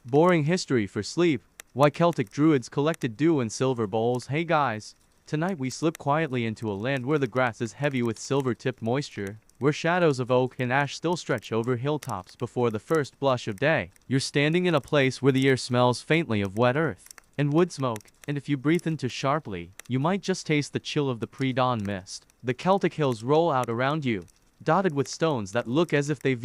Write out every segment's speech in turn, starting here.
Boring history for sleep. Why Celtic Druids collected dew in silver bowls. Hey guys, tonight we slip quietly into a land where the grass is heavy with silver-tipped moisture, where shadows of oak and ash still stretch over hilltops before the first blush of day. You're standing in a place where the air smells faintly of wet earth and wood smoke, and if you breathe in too sharply, you might just taste the chill of the pre-dawn mist. The Celtic hills roll out around you, dotted with stones that look as if they've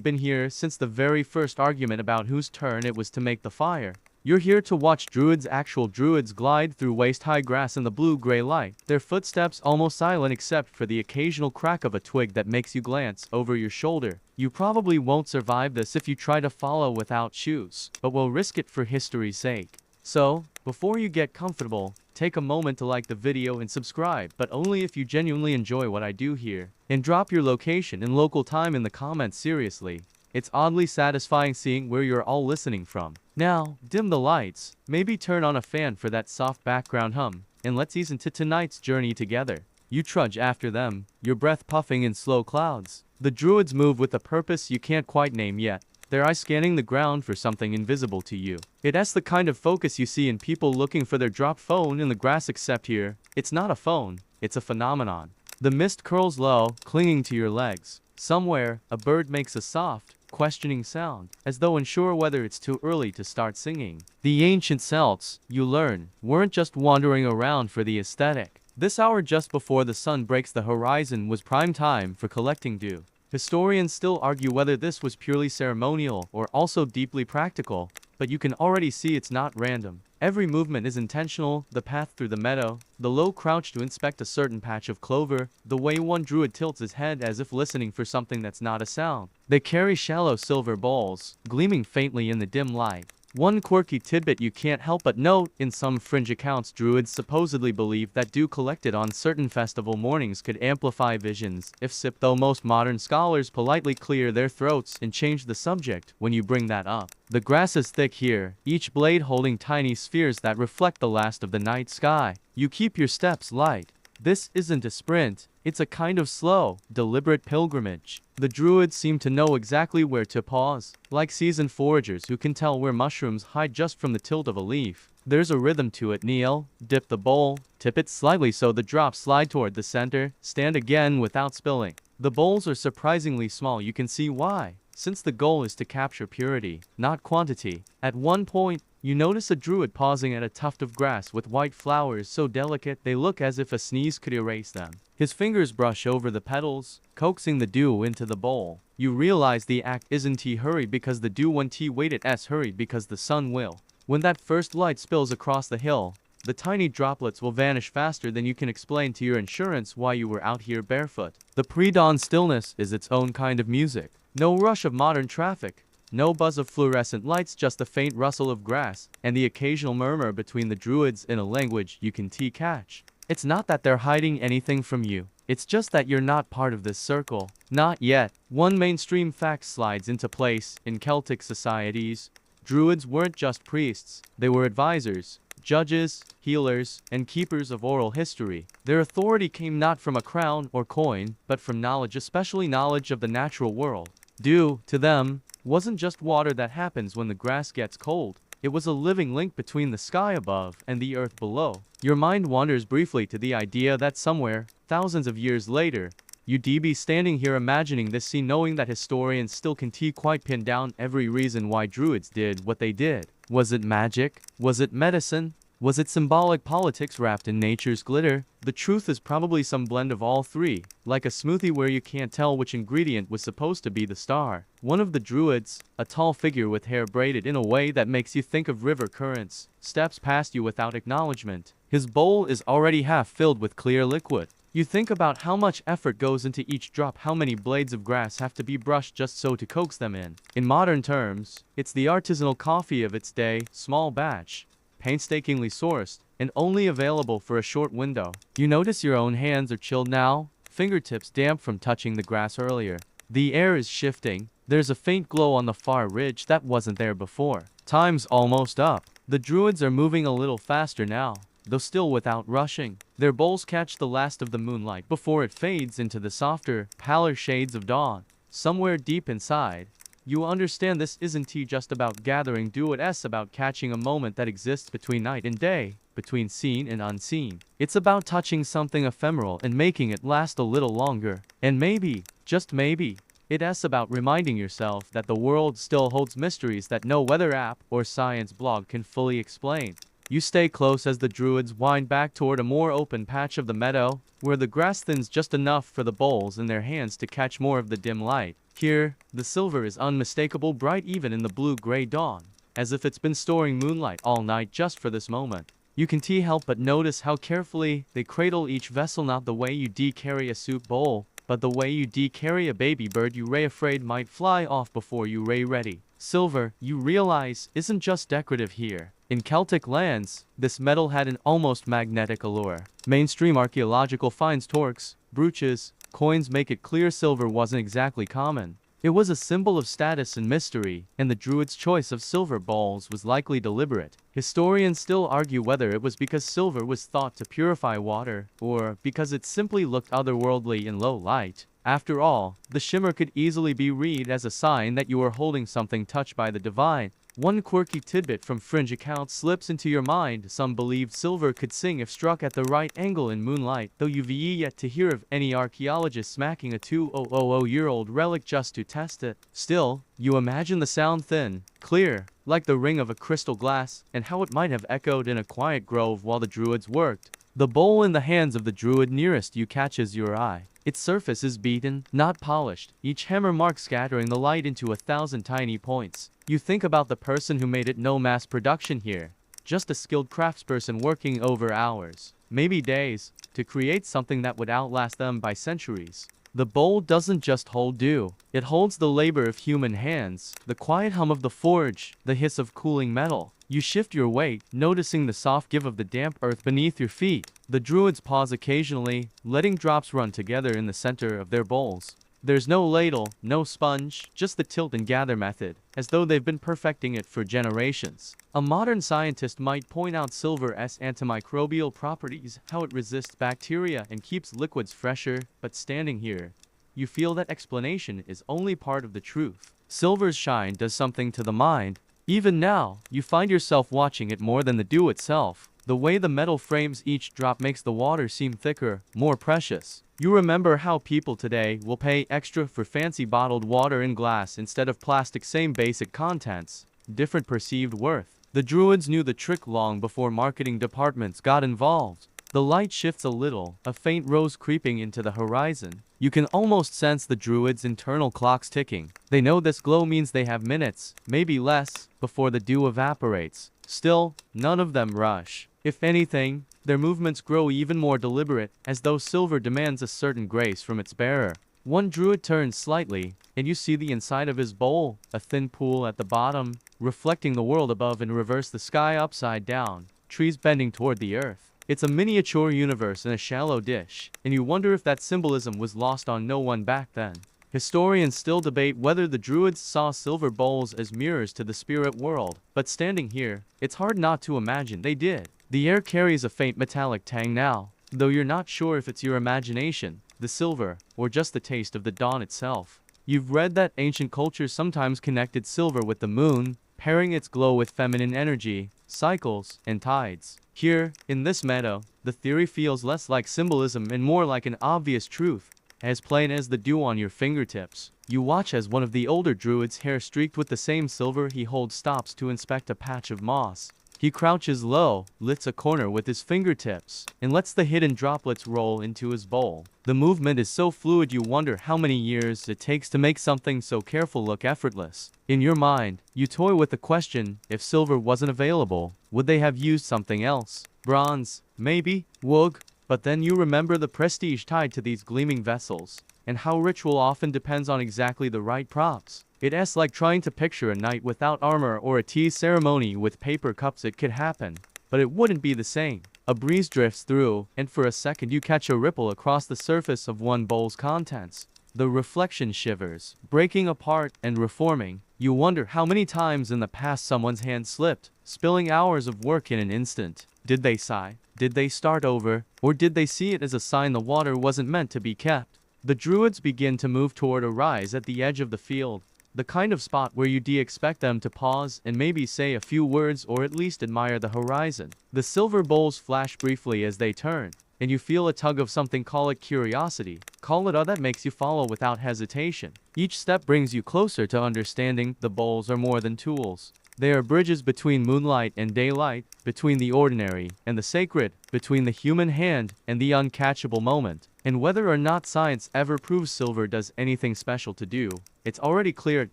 been here since the very first argument about whose turn it was to make the fire. You're here to watch actual druids glide through waist-high grass in the blue-gray light, their footsteps almost silent except for the occasional crack of a twig that makes you glance over your shoulder. You probably won't survive this if you try to follow without shoes, but will risk it for history's sake. So, before you get comfortable, take a moment to like the video and subscribe, but only if you genuinely enjoy what I do here. And drop your location and local time in the comments. Seriously, it's oddly satisfying seeing where you're all listening from. Now, dim the lights, maybe turn on a fan for that soft background hum, and let's ease into tonight's journey together. You trudge after them, your breath puffing in slow clouds. The druids move with a purpose you can't quite name yet, their eyes scanning the ground for something invisible to you. It's the kind of focus you see in people looking for their dropped phone in the grass, except here, it's not a phone, it's a phenomenon. The mist curls low, clinging to your legs. Somewhere, a bird makes a soft, questioning sound, as though unsure whether it's too early to start singing. The ancient Celts, you learn, weren't just wandering around for the aesthetic. This hour just before the sun breaks the horizon was prime time for collecting dew. Historians still argue whether this was purely ceremonial or also deeply practical, but you can already see it's not random. Every movement is intentional, the path through the meadow, the low crouch to inspect a certain patch of clover, the way one druid tilts his head as if listening for something that's not a sound. They carry shallow silver bowls, gleaming faintly in the dim light. One quirky tidbit you can't help but note, in some fringe accounts druids supposedly believe that dew collected on certain festival mornings could amplify visions, if sipped, though most modern scholars politely clear their throats and change the subject when you bring that up. The grass is thick here, each blade holding tiny spheres that reflect the last of the night sky. You keep your steps light. This isn't a sprint, it's a kind of slow, deliberate pilgrimage. The druids seem to know exactly where to pause, like seasoned foragers who can tell where mushrooms hide just from the tilt of a leaf. There's a rhythm to it. Kneel, dip the bowl, tip it slightly so the drops slide toward the center, stand again without spilling. The bowls are surprisingly small. You can see why, since the goal is to capture purity, not quantity. At one point, you notice a druid pausing at a tuft of grass with white flowers so delicate they look as if a sneeze could erase them. His fingers brush over the petals, coaxing the dew into the bowl. You realize the act isn't hurry because the dew won't wait, it's hurry because the sun will. When that first light spills across the hill, the tiny droplets will vanish faster than you can explain to your insurance why you were out here barefoot. The pre-dawn stillness is its own kind of music. No rush of modern traffic. No buzz of fluorescent lights, just the faint rustle of grass, and the occasional murmur between the druids in a language you can catch. It's not that they're hiding anything from you, it's just that you're not part of this circle. Not yet. One mainstream fact slides into place. In Celtic societies, druids weren't just priests, they were advisors, judges, healers, and keepers of oral history. Their authority came not from a crown or coin, but from knowledge, especially knowledge of the natural world. Dew, to them, wasn't just water that happens when the grass gets cold. It was a living link between the sky above and the earth below. Your mind wanders briefly to the idea that somewhere, thousands of years later, you'd be standing here imagining this scene, knowing that historians still can't quite pin down every reason why druids did what they did. Was it magic? Was it medicine? Was it symbolic politics wrapped in nature's glitter? The truth is probably some blend of all three, like a smoothie where you can't tell which ingredient was supposed to be the star. One of the druids, a tall figure with hair braided in a way that makes you think of river currents, steps past you without acknowledgement. His bowl is already half filled with clear liquid. You think about how much effort goes into each drop, how many blades of grass have to be brushed just so to coax them in. In modern terms, it's the artisanal coffee of its day, small batch, painstakingly sourced, and only available for a short window. You notice your own hands are chilled now, fingertips damp from touching the grass earlier. The air is shifting. There's a faint glow on the far ridge that wasn't there before. Time's almost up. The druids are moving a little faster now, though still without rushing. Their bowls catch the last of the moonlight before it fades into the softer, paler shades of dawn. Somewhere deep inside, you understand this isn't just about gathering dew, it's about catching a moment that exists between night and day, between seen and unseen. It's about touching something ephemeral and making it last a little longer. And maybe, just maybe, it's about reminding yourself that the world still holds mysteries that no weather app or science blog can fully explain. You stay close as the druids wind back toward a more open patch of the meadow, where the grass thins just enough for the bowls in their hands to catch more of the dim light. Here, the silver is unmistakable, bright even in the blue-gray dawn, as if it's been storing moonlight all night just for this moment. You can't help but notice how carefully they cradle each vessel, not the way you carry a soup bowl, but the way you carry a baby bird you afraid might fly off before you ready. Silver, you realize, isn't just decorative here. In Celtic lands, this metal had an almost magnetic allure. Mainstream archaeological finds, torques, brooches, coins make it clear silver wasn't exactly common. It was a symbol of status and mystery, and the Druids' choice of silver bowls was likely deliberate. Historians still argue whether it was because silver was thought to purify water, or because it simply looked otherworldly in low light. After all, the shimmer could easily be read as a sign that you were holding something touched by the divine. One quirky tidbit from fringe accounts slips into your mind. Some believed silver could sing if struck at the right angle in moonlight, though you've yet to hear of any archaeologist smacking a 2000-year-old relic just to test it. Still, you imagine the sound thin, clear, like the ring of a crystal glass, and how it might have echoed in a quiet grove while the druids worked. The bowl in the hands of the druid nearest you catches your eye. Its surface is beaten, not polished, each hammer mark scattering the light into 1,000 tiny points. You think about the person who made it. No mass production here, just a skilled craftsperson working over hours, maybe days, to create something that would outlast them by centuries. The bowl doesn't just hold dew, it holds the labor of human hands, the quiet hum of the forge, the hiss of cooling metal. You shift your weight, noticing the soft give of the damp earth beneath your feet. The druids pause occasionally, letting drops run together in the center of their bowls. There's no ladle, no sponge, just the tilt and gather method, as though they've been perfecting it for generations. A modern scientist might point out silver's antimicrobial properties, how it resists bacteria and keeps liquids fresher, but standing here, you feel that explanation is only part of the truth. Silver's shine does something to the mind. Even now, you find yourself watching it more than the dew itself. The way the metal frames each drop makes the water seem thicker, more precious. You remember how people today will pay extra for fancy bottled water in glass instead of plastic. Same basic contents, different perceived worth. The druids knew the trick long before marketing departments got involved. The light shifts a little, a faint rose creeping into the horizon. You can almost sense the druids' internal clocks ticking. They know this glow means they have minutes, maybe less, before the dew evaporates. Still, none of them rush. If anything, their movements grow even more deliberate, as though silver demands a certain grace from its bearer. One druid turns slightly, and you see the inside of his bowl, a thin pool at the bottom, reflecting the world above in reverse, the sky upside down, trees bending toward the earth. It's a miniature universe in a shallow dish, and you wonder if that symbolism was lost on no one back then. Historians still debate whether the druids saw silver bowls as mirrors to the spirit world, but standing here, it's hard not to imagine they did. The air carries a faint metallic tang now, though you're not sure if it's your imagination, the silver, or just the taste of the dawn itself. You've read that ancient cultures sometimes connected silver with the moon, pairing its glow with feminine energy, cycles, and tides. Here, in this meadow, the theory feels less like symbolism and more like an obvious truth, as plain as the dew on your fingertips. You watch as one of the older druids, hair streaked with the same silver he holds, stops to inspect a patch of moss. He crouches low, lifts a corner with his fingertips, and lets the hidden droplets roll into his bowl. The movement is so fluid you wonder how many years it takes to make something so careful look effortless. In your mind, you toy with the question, if silver wasn't available, would they have used something else? Bronze, maybe, wood, but then you remember the prestige tied to these gleaming vessels, and how ritual often depends on exactly the right props. It's like trying to picture a knight without armor or a tea ceremony with paper cups. It could happen, but it wouldn't be the same. A breeze drifts through, and for a second you catch a ripple across the surface of one bowl's contents. The reflection shivers, breaking apart and reforming. You wonder how many times in the past someone's hand slipped, spilling hours of work in an instant. Did they sigh? Did they start over? Or did they see it as a sign the water wasn't meant to be kept? The druids begin to move toward a rise at the edge of the field. The kind of spot where you expect them to pause and maybe say a few words or at least admire the horizon. The silver bowls flash briefly as they turn, and you feel a tug of something, call it curiosity, call it awe, that makes you follow without hesitation. Each step brings you closer to understanding the bowls are more than tools. They are bridges between moonlight and daylight, between the ordinary and the sacred, between the human hand and the uncatchable moment. And whether or not science ever proves silver does anything special to do, it's already clear it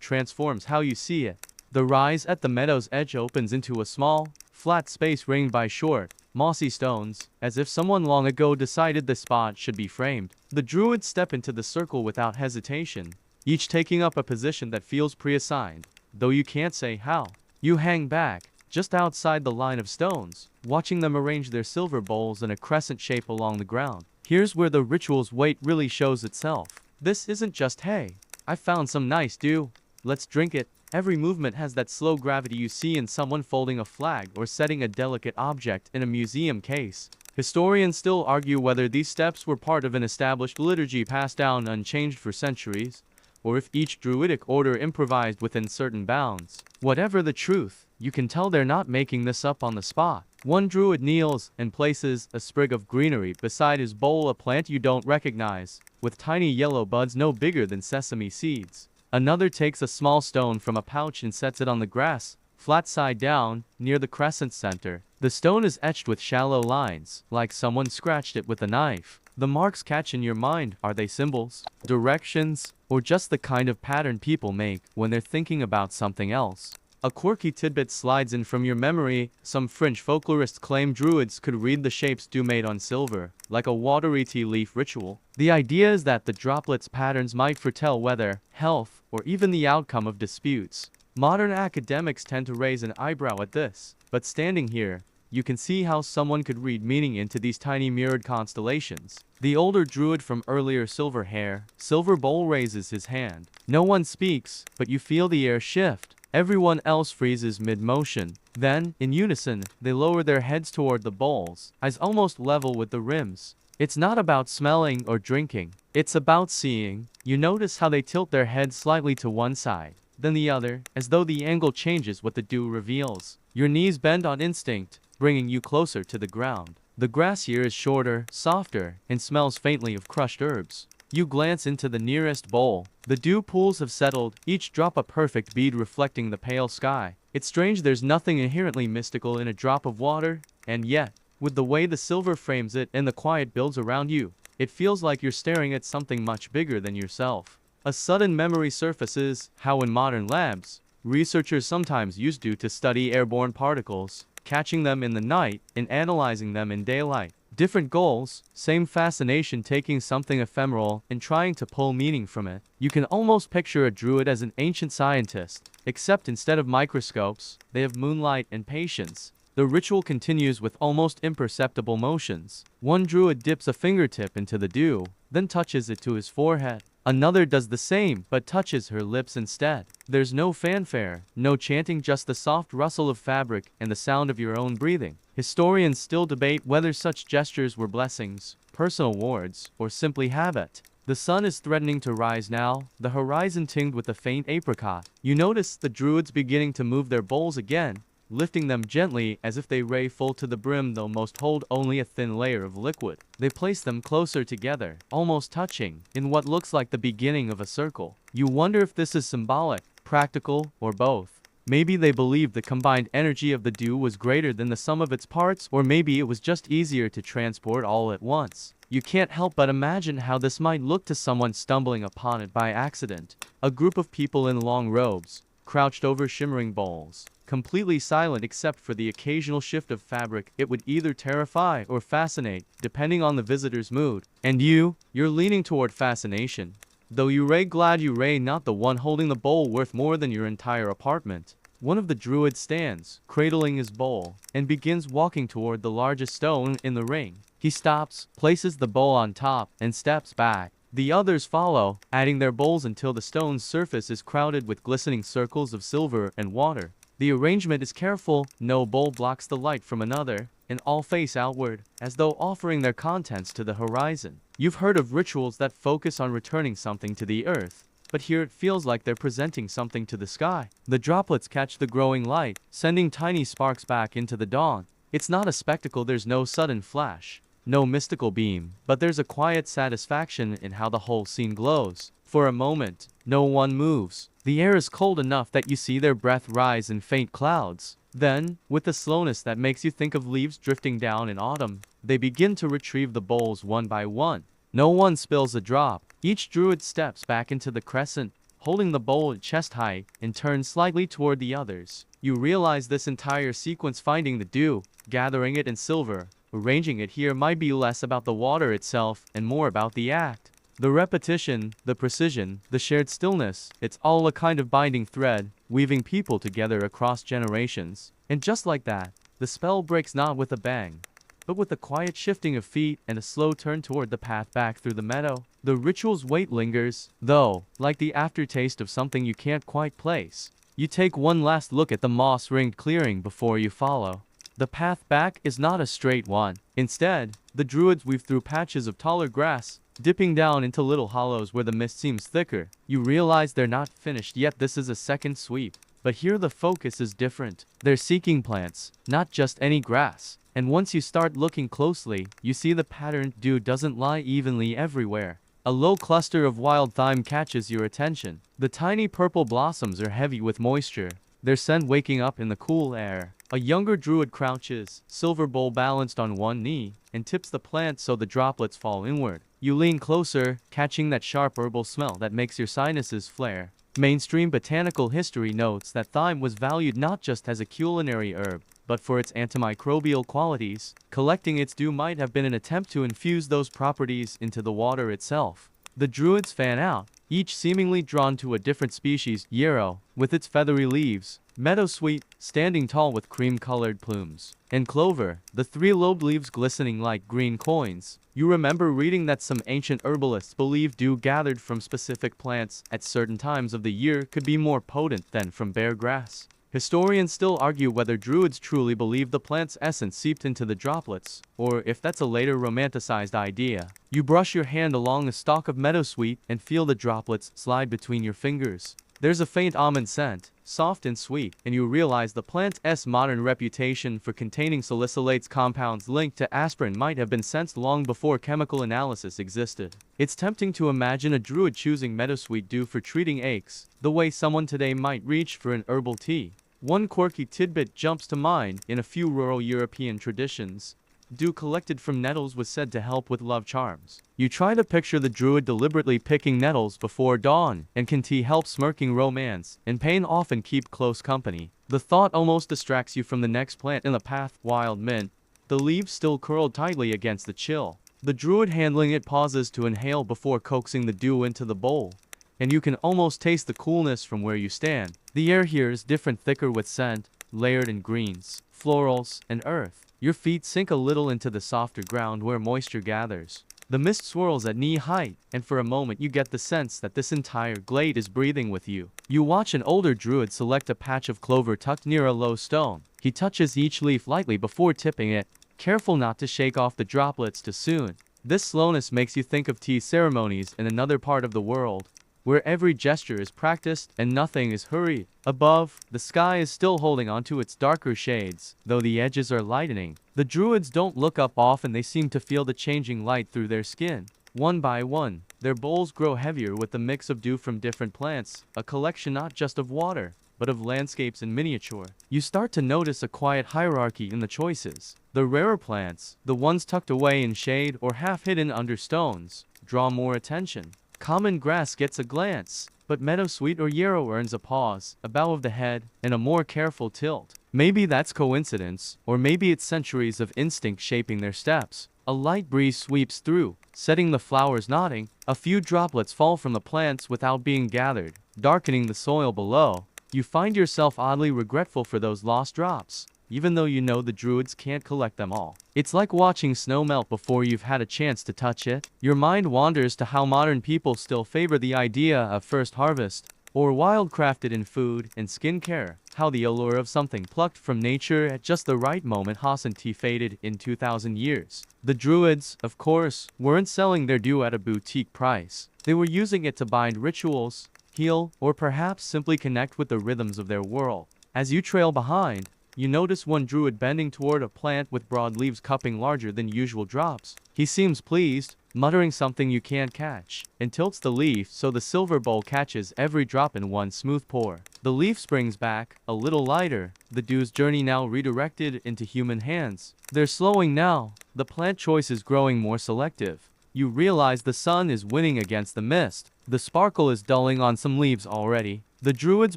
transforms how you see it. The rise at the meadow's edge opens into a small, flat space ringed by short, mossy stones, as if someone long ago decided the spot should be framed. The druids step into the circle without hesitation, each taking up a position that feels pre-assigned, though you can't say how. You hang back, just outside the line of stones, watching them arrange their silver bowls in a crescent shape along the ground. Here's where the ritual's weight really shows itself. This isn't just, hey, I found some nice dew, let's drink it. Every movement has that slow gravity you see in someone folding a flag or setting a delicate object in a museum case. Historians still argue whether these steps were part of an established liturgy passed down unchanged for centuries, or if each druidic order improvised within certain bounds. Whatever the truth, you can tell they're not making this up on the spot. One druid kneels and places a sprig of greenery beside his bowl, a plant you don't recognize, with tiny yellow buds no bigger than sesame seeds. Another takes a small stone from a pouch and sets it on the grass, flat side down, near the crescent center. The stone is etched with shallow lines, like someone scratched it with a knife. The marks catch in your mind. Are they symbols, directions, or just the kind of pattern people make when they're thinking about something else? A quirky tidbit slides in from your memory. Some French folklorists claim druids could read the shapes dew made on silver, like a watery tea leaf ritual. The idea is that the droplets' patterns might foretell weather, health, or even the outcome of disputes. Modern academics tend to raise an eyebrow at this, but standing here, you can see how someone could read meaning into these tiny mirrored constellations. The older druid from earlier, silver hair, silver bowl, raises his hand. No one speaks, but you feel the air shift. Everyone else freezes mid-motion. Then, in unison, they lower their heads toward the bowls, eyes almost level with the rims. It's not about smelling or drinking. It's about seeing. You notice how they tilt their heads slightly to one side, then the other, as though the angle changes what the dew reveals. Your knees bend on instinct, bringing you closer to the ground. The grass here is shorter, softer, and smells faintly of crushed herbs. You glance into the nearest bowl. The dew pools have settled, each drop a perfect bead reflecting the pale sky. It's strange, there's nothing inherently mystical in a drop of water, and yet, with the way the silver frames it and the quiet builds around you, it feels like you're staring at something much bigger than yourself. A sudden memory surfaces, how in modern labs, researchers sometimes use dew to study airborne particles, catching them in the night and analyzing them in daylight. Different goals, same fascination, taking something ephemeral and trying to pull meaning from it. You can almost picture a druid as an ancient scientist, except instead of microscopes, they have moonlight and patience. The ritual continues with almost imperceptible motions. One druid dips a fingertip into the dew, then touches it to his forehead. Another does the same, but touches her lips instead. There's no fanfare, no chanting, just the soft rustle of fabric and the sound of your own breathing. Historians still debate whether such gestures were blessings, personal wards, or simply habit. The sun is threatening to rise now, the horizon tinged with a faint apricot. You notice the druids beginning to move their bowls again, lifting them gently as if they ray full to the brim, though most hold only a thin layer of liquid. They place them closer together, almost touching, in what looks like the beginning of a circle. You wonder if this is symbolic, practical, or both. Maybe they believed the combined energy of the dew was greater than the sum of its parts, or maybe it was just easier to transport all at once. You can't help but imagine how this might look to someone stumbling upon it by accident. A group of people in long robes, crouched over shimmering bowls, completely silent except for the occasional shift of fabric. It would either terrify or fascinate, depending on the visitor's mood. And you're leaning toward fascination. Though you're glad you're not the one holding the bowl worth more than your entire apartment. One of the druids stands, cradling his bowl, and begins walking toward the largest stone in the ring. He stops, places the bowl on top, and steps back. The others follow, adding their bowls until the stone's surface is crowded with glistening circles of silver and water. The arrangement is careful, no bowl blocks the light from another, and all face outward, as though offering their contents to the horizon. You've heard of rituals that focus on returning something to the earth. but here it feels like they're presenting something to the sky. The droplets catch the growing light, sending tiny sparks back into the dawn. It's not a spectacle, there's no sudden flash, no mystical beam, but there's a quiet satisfaction in how the whole scene glows. For a moment, no one moves. The air is cold enough that you see their breath rise in faint clouds. Then, with a slowness that makes you think of leaves drifting down in autumn, they begin to retrieve the bowls one by one. No one spills a drop. Each druid steps back into the crescent, holding the bowl at chest height, and turns slightly toward the others. You realize this entire sequence, finding the dew, gathering it in silver, arranging it here, might be less about the water itself and more about the act. The repetition, the precision, the shared stillness, it's all a kind of binding thread, weaving people together across generations. And just like that, the spell breaks, not with a bang, but with a quiet shifting of feet and a slow turn toward the path back through the meadow. The ritual's weight lingers, though, like the aftertaste of something you can't quite place. You take one last look at the moss-ringed clearing before you follow. The path back is not a straight one. Instead, the druids weave through patches of taller grass, dipping down into little hollows where the mist seems thicker. You realize they're not finished yet. This is a second sweep. But here the focus is different. They're seeking plants, not just any grass. And once you start looking closely, you see the pattern. Dew doesn't lie evenly everywhere. A low cluster of wild thyme catches your attention. The tiny purple blossoms are heavy with moisture, their scent waking up in the cool air. A younger druid crouches, silver bowl balanced on one knee, and tips the plant so the droplets fall inward. You lean closer, catching that sharp herbal smell that makes your sinuses flare. Mainstream botanical history notes that thyme was valued not just as a culinary herb, but for its antimicrobial qualities. Collecting its dew might have been an attempt to infuse those properties into the water itself. The druids fan out, each seemingly drawn to a different species. Yarrow, with its feathery leaves, meadowsweet, standing tall with cream-colored plumes, and clover, the three-lobed leaves glistening like green coins. You remember reading that some ancient herbalists believed dew gathered from specific plants at certain times of the year could be more potent than from bare grass. Historians still argue whether druids truly believed the plant's essence seeped into the droplets, or if that's a later romanticized idea. You brush your hand along a stalk of meadowsweet and feel the droplets slide between your fingers. There's a faint almond scent, soft and sweet, and you realize the plant's modern reputation for containing salicylates compounds linked to aspirin might have been sensed long before chemical analysis existed. It's tempting to imagine a druid choosing meadowsweet dew for treating aches, the way someone today might reach for an herbal tea. One quirky tidbit jumps to mind. In a few rural European traditions, dew collected from nettles was said to help with love charms. You try to picture the druid deliberately picking nettles before dawn, and can tea help smirking romance, and pain often keep close company. The thought almost distracts you from the next plant in the path, wild mint, the leaves still curled tightly against the chill. The druid handling it pauses to inhale before coaxing the dew into the bowl, and you can almost taste the coolness from where you stand. The air here is different, thicker with scent, layered in greens, florals, and earth. Your feet sink a little into the softer ground where moisture gathers. The mist swirls at knee height, and for a moment you get the sense that this entire glade is breathing with you. You watch an older druid select a patch of clover tucked near a low stone. He touches each leaf lightly before tipping it, careful not to shake off the droplets too soon. This slowness makes you think of tea ceremonies in another part of the world, where every gesture is practiced and nothing is hurried. Above, the sky is still holding onto its darker shades, though the edges are lightening. The druids don't look up often, they seem to feel the changing light through their skin. One by one, their bowls grow heavier with the mix of dew from different plants, a collection not just of water, but of landscapes in miniature. You start to notice a quiet hierarchy in the choices. The rarer plants, the ones tucked away in shade or half hidden under stones, draw more attention. Common grass gets a glance, but meadowsweet or yarrow earns a pause, a bow of the head, and a more careful tilt. Maybe that's coincidence, or maybe it's centuries of instinct shaping their steps. A light breeze sweeps through, setting the flowers nodding. A few droplets fall from the plants without being gathered, darkening the soil below. You find yourself oddly regretful for those lost drops, even though you know the druids can't collect them all. It's like watching snow melt before you've had a chance to touch it. Your mind wanders to how modern people still favor the idea of first harvest, or wildcrafted in food and skincare. How the allure of something plucked from nature at just the right moment hasn't faded in 2,000 years. The druids, of course, weren't selling their dew at a boutique price. They were using it to bind rituals, heal, or perhaps simply connect with the rhythms of their world. As you trail behind, you notice one druid bending toward a plant with broad leaves cupping larger than usual drops. He seems pleased, muttering something you can't catch, and tilts the leaf so the silver bowl catches every drop in one smooth pour. The leaf springs back, a little lighter, the dew's journey now redirected into human hands. They're slowing now, the plant choice is growing more selective. You realize the sun is winning against the mist. The sparkle is dulling on some leaves already. The druids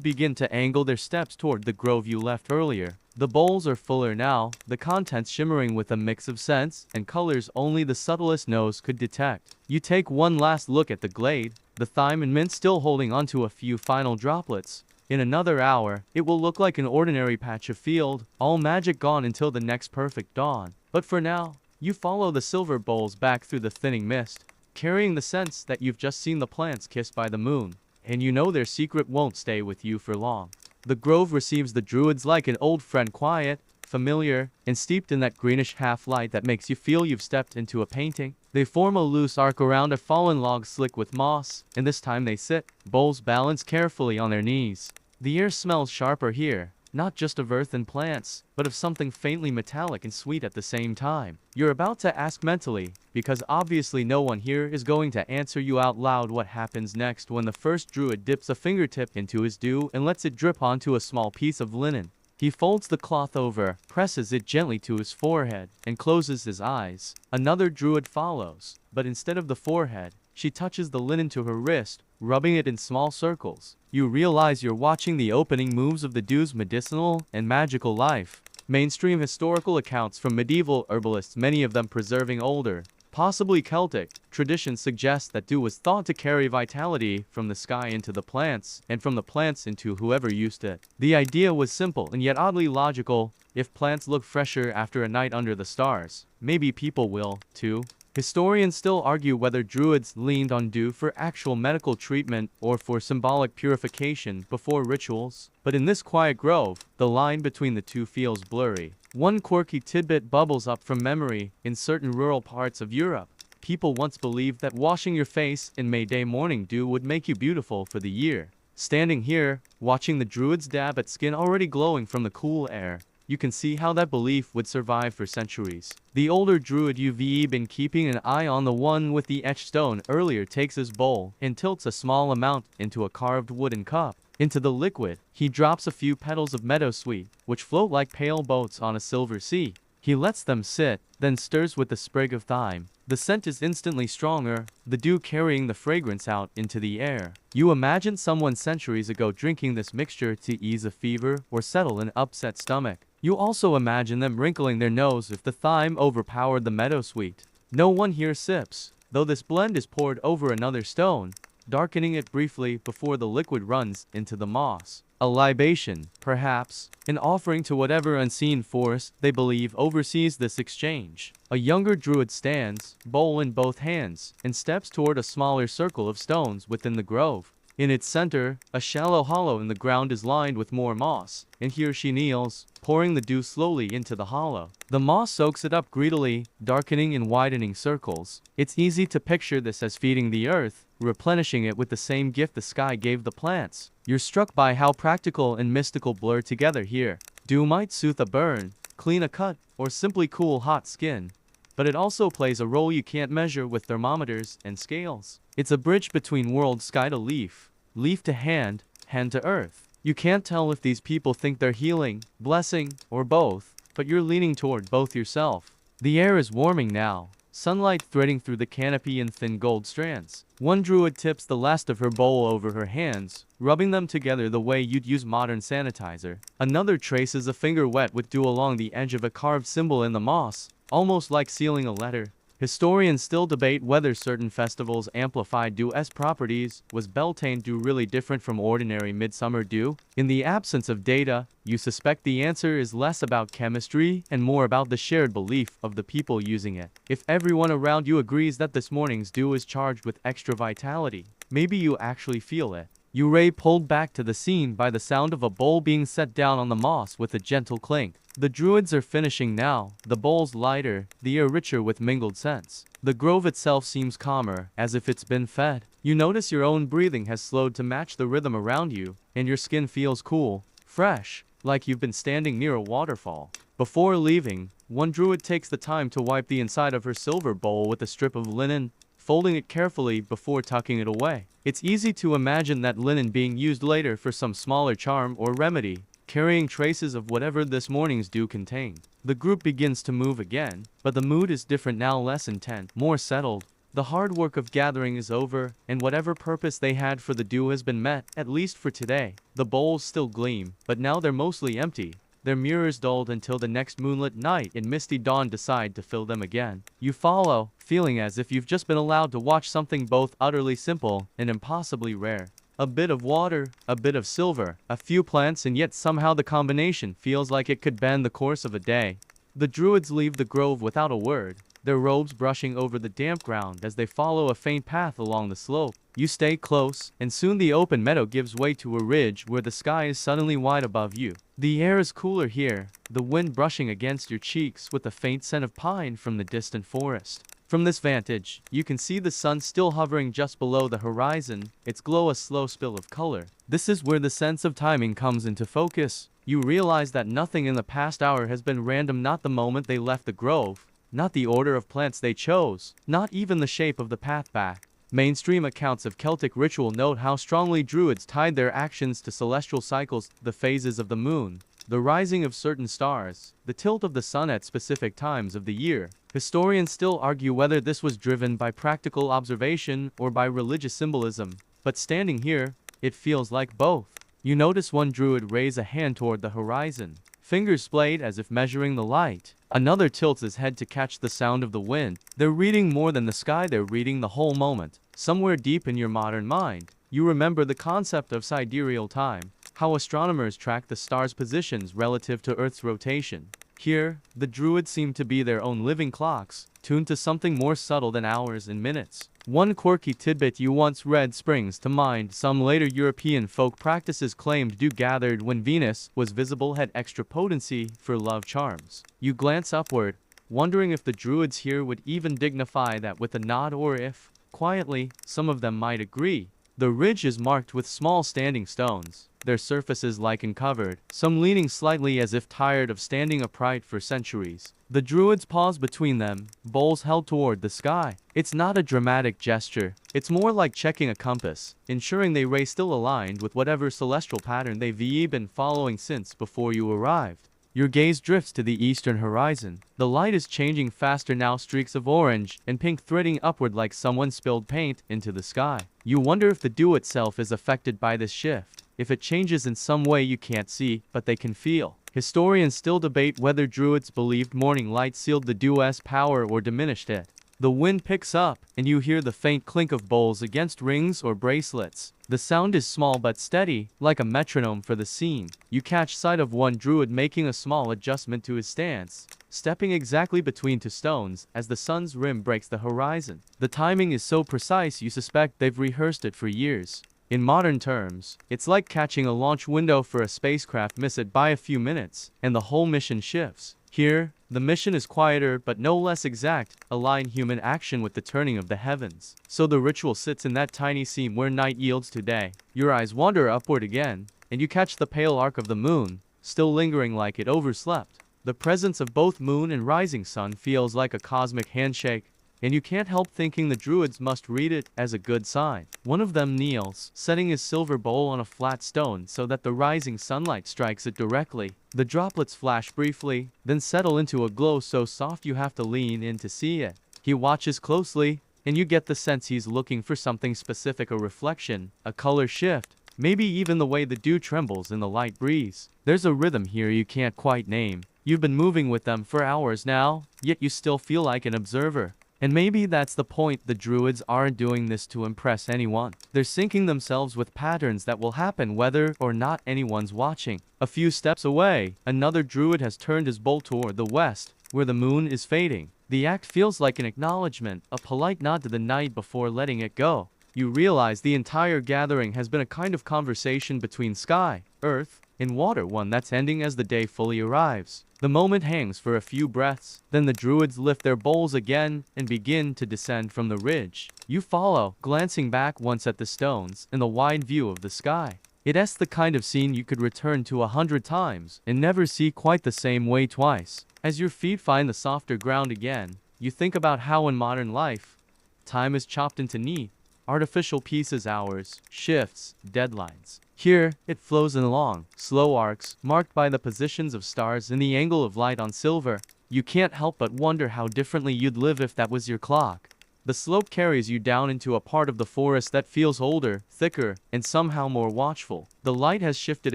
begin to angle their steps toward the grove you left earlier. The bowls are fuller now, the contents shimmering with a mix of scents and colors only the subtlest nose could detect. You take one last look at the glade, the thyme and mint still holding onto a few final droplets. In another hour, it will look like an ordinary patch of field, all magic gone until the next perfect dawn. But for now, you follow the silver bowls back through the thinning mist, carrying the sense that you've just seen the plants kissed by the moon, and you know their secret won't stay with you for long. The grove receives the druids like an old friend, quiet, familiar, and steeped in that greenish half-light that makes you feel you've stepped into a painting. They form a loose arc around a fallen log slick with moss, and this time they sit, bowls balanced carefully on their knees. The air smells sharper here, not just of earth and plants, but of something faintly metallic and sweet at the same time. You're about to ask mentally, because obviously no one here is going to answer you out loud, what happens next when the first druid dips a fingertip into his dew and lets it drip onto a small piece of linen. He folds the cloth over, presses it gently to his forehead, and closes his eyes. Another druid follows, but instead of the forehead, she touches the linen to her wrist, rubbing it in small circles. You realize you're watching the opening moves of the dew's medicinal and magical life. Mainstream historical accounts from medieval herbalists, many of them preserving older, possibly Celtic, traditions suggest that dew was thought to carry vitality from the sky into the plants, and from the plants into whoever used it. The idea was simple and yet oddly logical. If plants look fresher after a night under the stars, maybe people will, too. Historians still argue whether druids leaned on dew for actual medical treatment or for symbolic purification before rituals. But in this quiet grove, the line between the two feels blurry. One quirky tidbit bubbles up from memory. In certain rural parts of Europe, people once believed that washing your face in May Day morning dew would make you beautiful for the year. Standing here, watching the druids dab at skin already glowing from the cool air, you can see how that belief would survive for centuries. The older druid you've been keeping an eye on, the one with the etched stone earlier, takes his bowl and tilts a small amount into a carved wooden cup. Into the liquid, he drops a few petals of meadowsweet, which float like pale boats on a silver sea. He lets them sit, then stirs with a sprig of thyme. The scent is instantly stronger, the dew carrying the fragrance out into the air. You imagine someone centuries ago drinking this mixture to ease a fever or settle an upset stomach. You also imagine them wrinkling their nose if the thyme overpowered the meadowsweet. No one here sips, though this blend is poured over another stone, darkening it briefly before the liquid runs into the moss. A libation, perhaps, an offering to whatever unseen force they believe oversees this exchange. A younger druid stands, bowl in both hands, and steps toward a smaller circle of stones within the grove. In its center, a shallow hollow in the ground is lined with more moss, and here she kneels, pouring the dew slowly into the hollow. The moss soaks it up greedily, darkening and widening circles. It's easy to picture this as feeding the earth, replenishing it with the same gift the sky gave the plants. You're struck by how practical and mystical blur together here. Dew might soothe a burn, clean a cut, or simply cool hot skin, but it also plays a role you can't measure with thermometers and scales. It's a bridge between worlds, sky to leaf, leaf to hand, hand to earth. You can't tell if these people think they're healing, blessing, or both, but you're leaning toward both yourself. The air is warming now, sunlight threading through the canopy in thin gold strands. One druid tips the last of her bowl over her hands, rubbing them together the way you'd use modern sanitizer. Another traces a finger wet with dew along the edge of a carved symbol in the moss, almost like sealing a letter. Historians still debate whether certain festivals amplified dew's properties. Was Beltane dew really different from ordinary midsummer dew? In the absence of data, you suspect the answer is less about chemistry and more about the shared belief of the people using it. If everyone around you agrees that this morning's dew is charged with extra vitality, maybe you actually feel it. Ray pulled back to the scene by the sound of a bowl being set down on the moss with a gentle clink. The druids are finishing now, the bowls lighter, the air richer with mingled scents. The grove itself seems calmer, as if it's been fed. You notice your own breathing has slowed to match the rhythm around you, and your skin feels cool, fresh, like you've been standing near a waterfall. Before leaving, one druid takes the time to wipe the inside of her silver bowl with a strip of linen, folding it carefully before tucking it away. It's easy to imagine that linen being used later for some smaller charm or remedy, carrying traces of whatever this morning's dew contained. The group begins to move again, but the mood is different now, less intense, more settled. The hard work of gathering is over, and whatever purpose they had for the dew has been met, at least for today. The bowls still gleam, but now they're mostly empty. Their mirrors dulled until the next moonlit night and misty dawn decide to fill them again. You follow, feeling as if you've just been allowed to watch something both utterly simple and impossibly rare. A bit of water, a bit of silver, a few plants, and yet somehow the combination feels like it could bend the course of a day. The druids leave the grove without a word, their robes brushing over the damp ground as they follow a faint path along the slope. You stay close, and soon the open meadow gives way to a ridge where the sky is suddenly wide above you. The air is cooler here, the wind brushing against your cheeks with a faint scent of pine from the distant forest. From this vantage, you can see the sun still hovering just below the horizon, its glow a slow spill of color. This is where the sense of timing comes into focus. You realize that nothing in the past hour has been random, not the moment they left the grove, not the order of plants they chose, not even the shape of the path back. Mainstream accounts of Celtic ritual note how strongly druids tied their actions to celestial cycles, the phases of the moon, the rising of certain stars, the tilt of the sun at specific times of the year. Historians still argue whether this was driven by practical observation or by religious symbolism, but standing here, it feels like both. You notice one druid raise a hand toward the horizon, fingers splayed as if measuring the light. Another tilts his head to catch the sound of the wind. They're reading more than the sky, they're reading the whole moment. Somewhere deep in your modern mind, you remember the concept of sidereal time, how astronomers track the stars' positions relative to Earth's rotation. Here, the druids seem to be their own living clocks, tuned to something more subtle than hours and minutes. One quirky tidbit you once read springs to mind. Some later European folk practices claimed dew gathered when Venus was visible had extra potency for love charms. You glance upward, wondering if the druids here would even dignify that with a nod, or if, quietly, some of them might agree. The ridge is marked with small standing stones, their surfaces lichen-covered, some leaning slightly as if tired of standing upright for centuries. The druids pause between them, bowls held toward the sky. It's not a dramatic gesture, it's more like checking a compass, ensuring they ray still aligned with whatever celestial pattern they've been following since before you arrived. Your gaze drifts to the eastern horizon. The light is changing faster now, streaks of orange and pink threading upward like someone spilled paint into the sky. You wonder if the dew itself is affected by this shift, if it changes in some way you can't see, but they can feel. Historians still debate whether druids believed morning light sealed the dew's power or diminished it. The wind picks up, and you hear the faint clink of bowls against rings or bracelets. The sound is small but steady, like a metronome for the scene. You catch sight of one druid making a small adjustment to his stance, stepping exactly between two stones as the sun's rim breaks the horizon. The timing is so precise you suspect they've rehearsed it for years. In modern terms, it's like catching a launch window for a spacecraft, miss it by a few minutes, and the whole mission shifts. Here, the mission is quieter but no less exact, align human action with the turning of the heavens. So the ritual sits in that tiny seam where night yields to day. Your eyes wander upward again, and you catch the pale arc of the moon, still lingering like it overslept. The presence of both moon and rising sun feels like a cosmic handshake, and you can't help thinking the druids must read it as a good sign. One of them kneels, setting his silver bowl on a flat stone so that the rising sunlight strikes it directly. The droplets flash briefly, then settle into a glow so soft you have to lean in to see it. He watches closely, and you get the sense he's looking for something specific, a reflection, a color shift, maybe even the way the dew trembles in the light breeze. There's a rhythm here you can't quite name. You've been moving with them for hours now, yet you still feel like an observer. And maybe that's the point, the druids aren't doing this to impress anyone. They're syncing themselves with patterns that will happen whether or not anyone's watching. A few steps away, another druid has turned his bowl toward the west, where the moon is fading. The act feels like an acknowledgement, a polite nod to the night before letting it go. you realize the entire gathering has been a kind of conversation between sky, earth, and water, one that's ending as the day fully arrives. The moment hangs for a few breaths, then the druids lift their bowls again and begin to descend from the ridge. You follow, glancing back once at the stones and the wide view of the sky. It's the kind of scene you could return to 100 times and never see quite the same way twice. As your feet find the softer ground again, you think about how in modern life, time is chopped into neat, artificial pieces, hours, shifts, deadlines. Here, it flows in long, slow arcs, marked by the positions of stars and the angle of light on silver. You can't help but wonder how differently you'd live if that was your clock. The slope carries you down into a part of the forest that feels older, thicker, and somehow more watchful. The light has shifted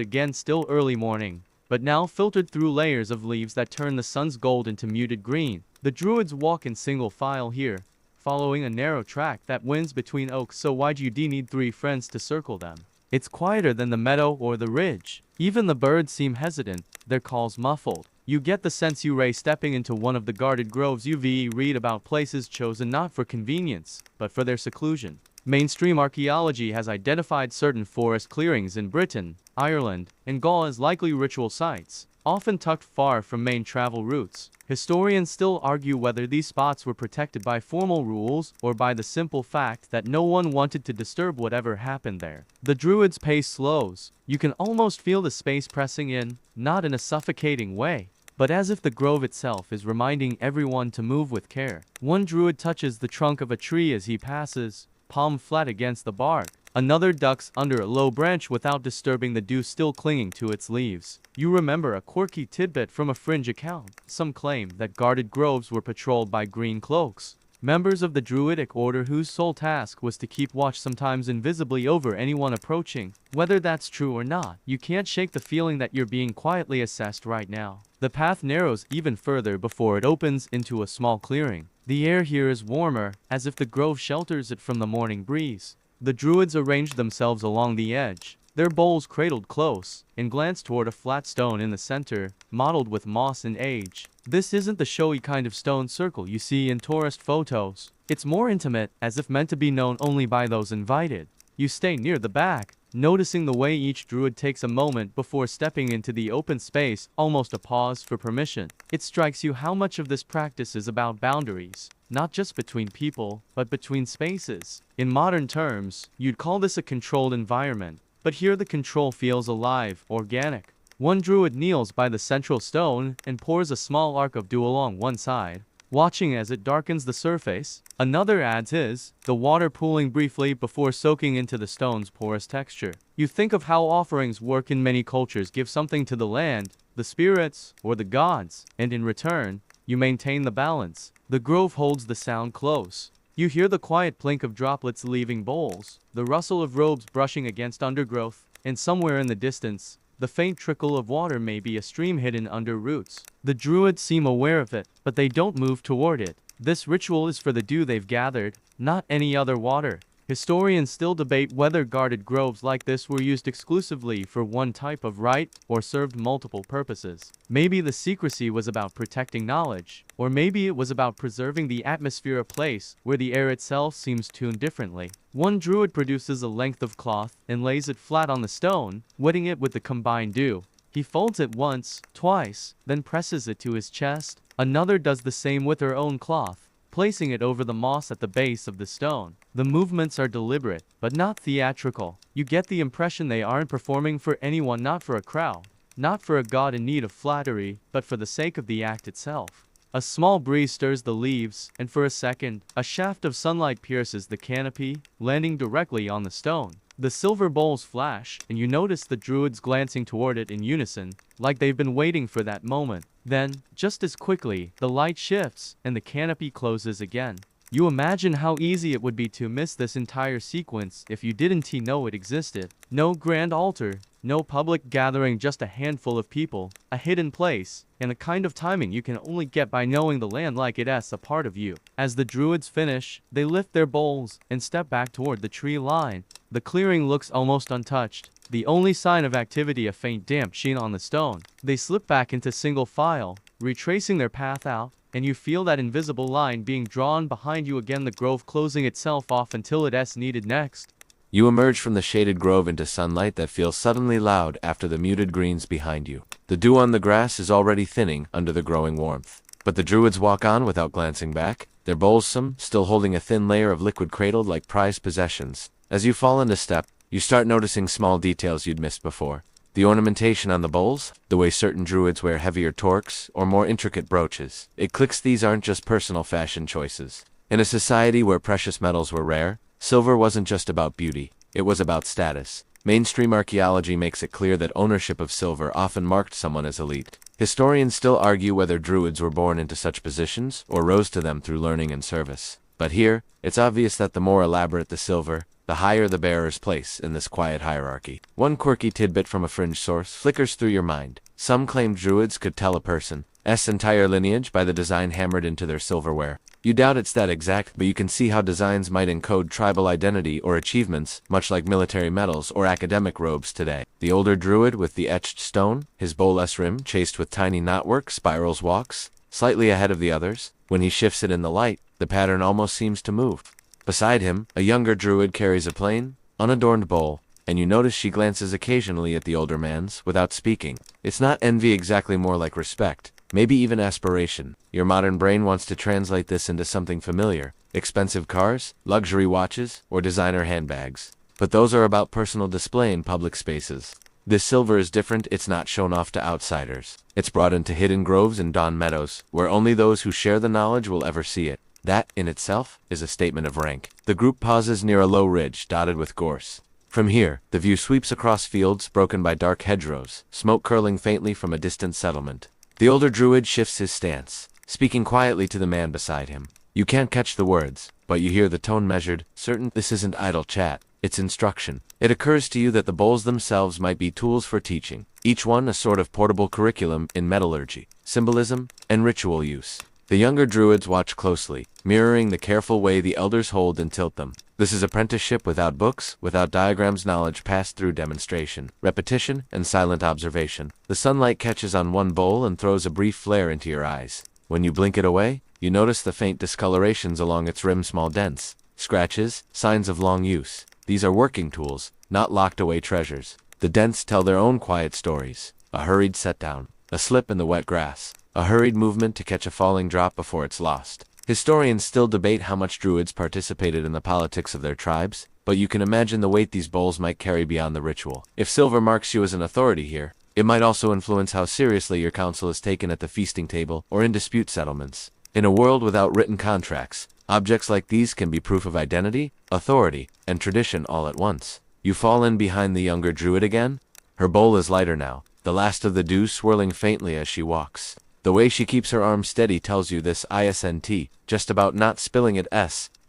again, still early morning, but now filtered through layers of leaves that turn the sun's gold into muted green. The druids walk in single file here, following a narrow track that winds between oaks so wide you'd need 3 friends to circle them. It's quieter than the meadow or the ridge. Even the birds seem hesitant, their calls muffled. You get the sense you're stepping into one of the guarded groves you read about, places chosen not for convenience, but for their seclusion. Mainstream archaeology has identified certain forest clearings in Britain, Ireland, and Gaul as likely ritual sites, often tucked far from main travel routes. Historians still argue whether these spots were protected by formal rules or by the simple fact that no one wanted to disturb whatever happened there. The druids' pace slows. You can almost feel the space pressing in, not in a suffocating way, but as if the grove itself is reminding everyone to move with care. One druid touches the trunk of a tree as he passes, palm flat against the bark. Another ducks under a low branch without disturbing the dew still clinging to its leaves. You remember a quirky tidbit from a fringe account. Some claim that guarded groves were patrolled by green cloaks, members of the druidic order whose sole task was to keep watch, sometimes invisibly, over anyone approaching. Whether that's true or not, you can't shake the feeling that you're being quietly assessed right now. The path narrows even further before it opens into a small clearing. The air here is warmer, as if the grove shelters it from the morning breeze. The druids arranged themselves along the edge, their bowls cradled close, and glanced toward a flat stone in the center, mottled with moss and age. This isn't the showy kind of stone circle you see in tourist photos. It's more intimate, as if meant to be known only by those invited. You stay near the back, noticing the way each druid takes a moment before stepping into the open space, almost a pause for permission. It strikes you how much of this practice is about boundaries, not just between people, but between spaces. In modern terms, you'd call this a controlled environment, but here the control feels alive, organic. One druid kneels by the central stone and pours a small arc of dew along one side, watching as it darkens the surface. Another adds his, the water pooling briefly before soaking into the stone's porous texture. You think of how offerings work in many cultures: give something to the land, the spirits, or the gods, and in return, you maintain the balance. The grove holds the sound close. You hear the quiet plink of droplets leaving bowls, the rustle of robes brushing against undergrowth, and somewhere in the distance, the faint trickle of water may be a stream hidden under roots. The druids seem aware of it, but they don't move toward it. This ritual is for the dew they've gathered, not any other water. Historians still debate whether guarded groves like this were used exclusively for one type of rite or served multiple purposes. Maybe the secrecy was about protecting knowledge, or maybe it was about preserving the atmosphere, a place where the air itself seems tuned differently. One druid produces a length of cloth and lays it flat on the stone, wetting it with the combined dew. He folds it once, twice, then presses it to his chest. Another does the same with her own cloth, placing it over the moss at the base of the stone. The movements are deliberate, but not theatrical. You get the impression they aren't performing for anyone, not for a crowd, not for a god in need of flattery, but for the sake of the act itself. A small breeze stirs the leaves, and for a second, a shaft of sunlight pierces the canopy, landing directly on the stone. The silver bowls flash, and you notice the druids glancing toward it in unison, like they've been waiting for that moment. Then, just as quickly, the light shifts, and the canopy closes again. You imagine how easy it would be to miss this entire sequence if you didn't know it existed. No grand altar, no public gathering, just a handful of people, a hidden place, and a kind of timing you can only get by knowing the land like it's a part of you. As the druids finish, they lift their bowls and step back toward the tree line. The clearing looks almost untouched. The only sign of activity, a faint damp sheen on the stone. They slip back into single file, retracing their path out, and you feel that invisible line being drawn behind you again, the grove closing itself off until it's needed next. You emerge from the shaded grove into sunlight that feels suddenly loud after the muted greens behind you. The dew on the grass is already thinning under the growing warmth. But the druids walk on without glancing back, their bowls still holding a thin layer of liquid cradled like prized possessions. As you fall into step, you start noticing small details you'd missed before. The ornamentation on the bowls, the way certain druids wear heavier torques or more intricate brooches. It clicks these aren't just personal fashion choices. In a society where precious metals were rare, silver wasn't just about beauty, it was about status. Mainstream archaeology makes it clear that ownership of silver often marked someone as elite. Historians still argue whether druids were born into such positions or rose to them through learning and service. But here, it's obvious that the more elaborate the silver, the higher the bearer's place in this quiet hierarchy. One quirky tidbit from a fringe source flickers through your mind. Some claim druids could tell a person's entire lineage by the design hammered into their silverware. You doubt it's that exact, but you can see how designs might encode tribal identity or achievements, much like military medals or academic robes today. The older druid with the etched stone, his bowless rim chased with tiny knotwork spirals walks, slightly ahead of the others. When he shifts it in the light, the pattern almost seems to move. Beside him, a younger druid carries a plain, unadorned bowl, and you notice she glances occasionally at the older man's, without speaking. It's not envy exactly, more like respect. Maybe even aspiration. Your modern brain wants to translate this into something familiar. Expensive cars, luxury watches, or designer handbags. But those are about personal display in public spaces. This silver is different. It's not shown off to outsiders. It's brought into hidden groves and dawn meadows, where only those who share the knowledge will ever see it. That, in itself, is a statement of rank. The group pauses near a low ridge dotted with gorse. From here, the view sweeps across fields broken by dark hedgerows, smoke curling faintly from a distant settlement. The older druid shifts his stance, speaking quietly to the man beside him. You can't catch the words, but you hear the tone measured, certain. This isn't idle chat, it's instruction. It occurs to you that the bowls themselves might be tools for teaching, each one a sort of portable curriculum in metallurgy, symbolism, and ritual use. The younger druids watch closely, mirroring the careful way the elders hold and tilt them. This is apprenticeship without books, without diagrams, knowledge passed through demonstration, repetition, and silent observation. The sunlight catches on one bowl and throws a brief flare into your eyes. When you blink it away, you notice the faint discolorations along its rim, small dents, scratches, signs of long use. These are working tools, not locked away treasures. The dents tell their own quiet stories. A hurried set down, a slip in the wet grass, a hurried movement to catch a falling drop before it's lost. Historians still debate how much druids participated in the politics of their tribes, but you can imagine the weight these bowls might carry beyond the ritual. If silver marks you as an authority here, it might also influence how seriously your counsel is taken at the feasting table or in dispute settlements. In a world without written contracts, objects like these can be proof of identity, authority, and tradition all at once. You fall in behind the younger druid again. Her bowl is lighter now, the last of the dew swirling faintly as she walks. The way she keeps her arm steady tells you this isn't just about not spilling it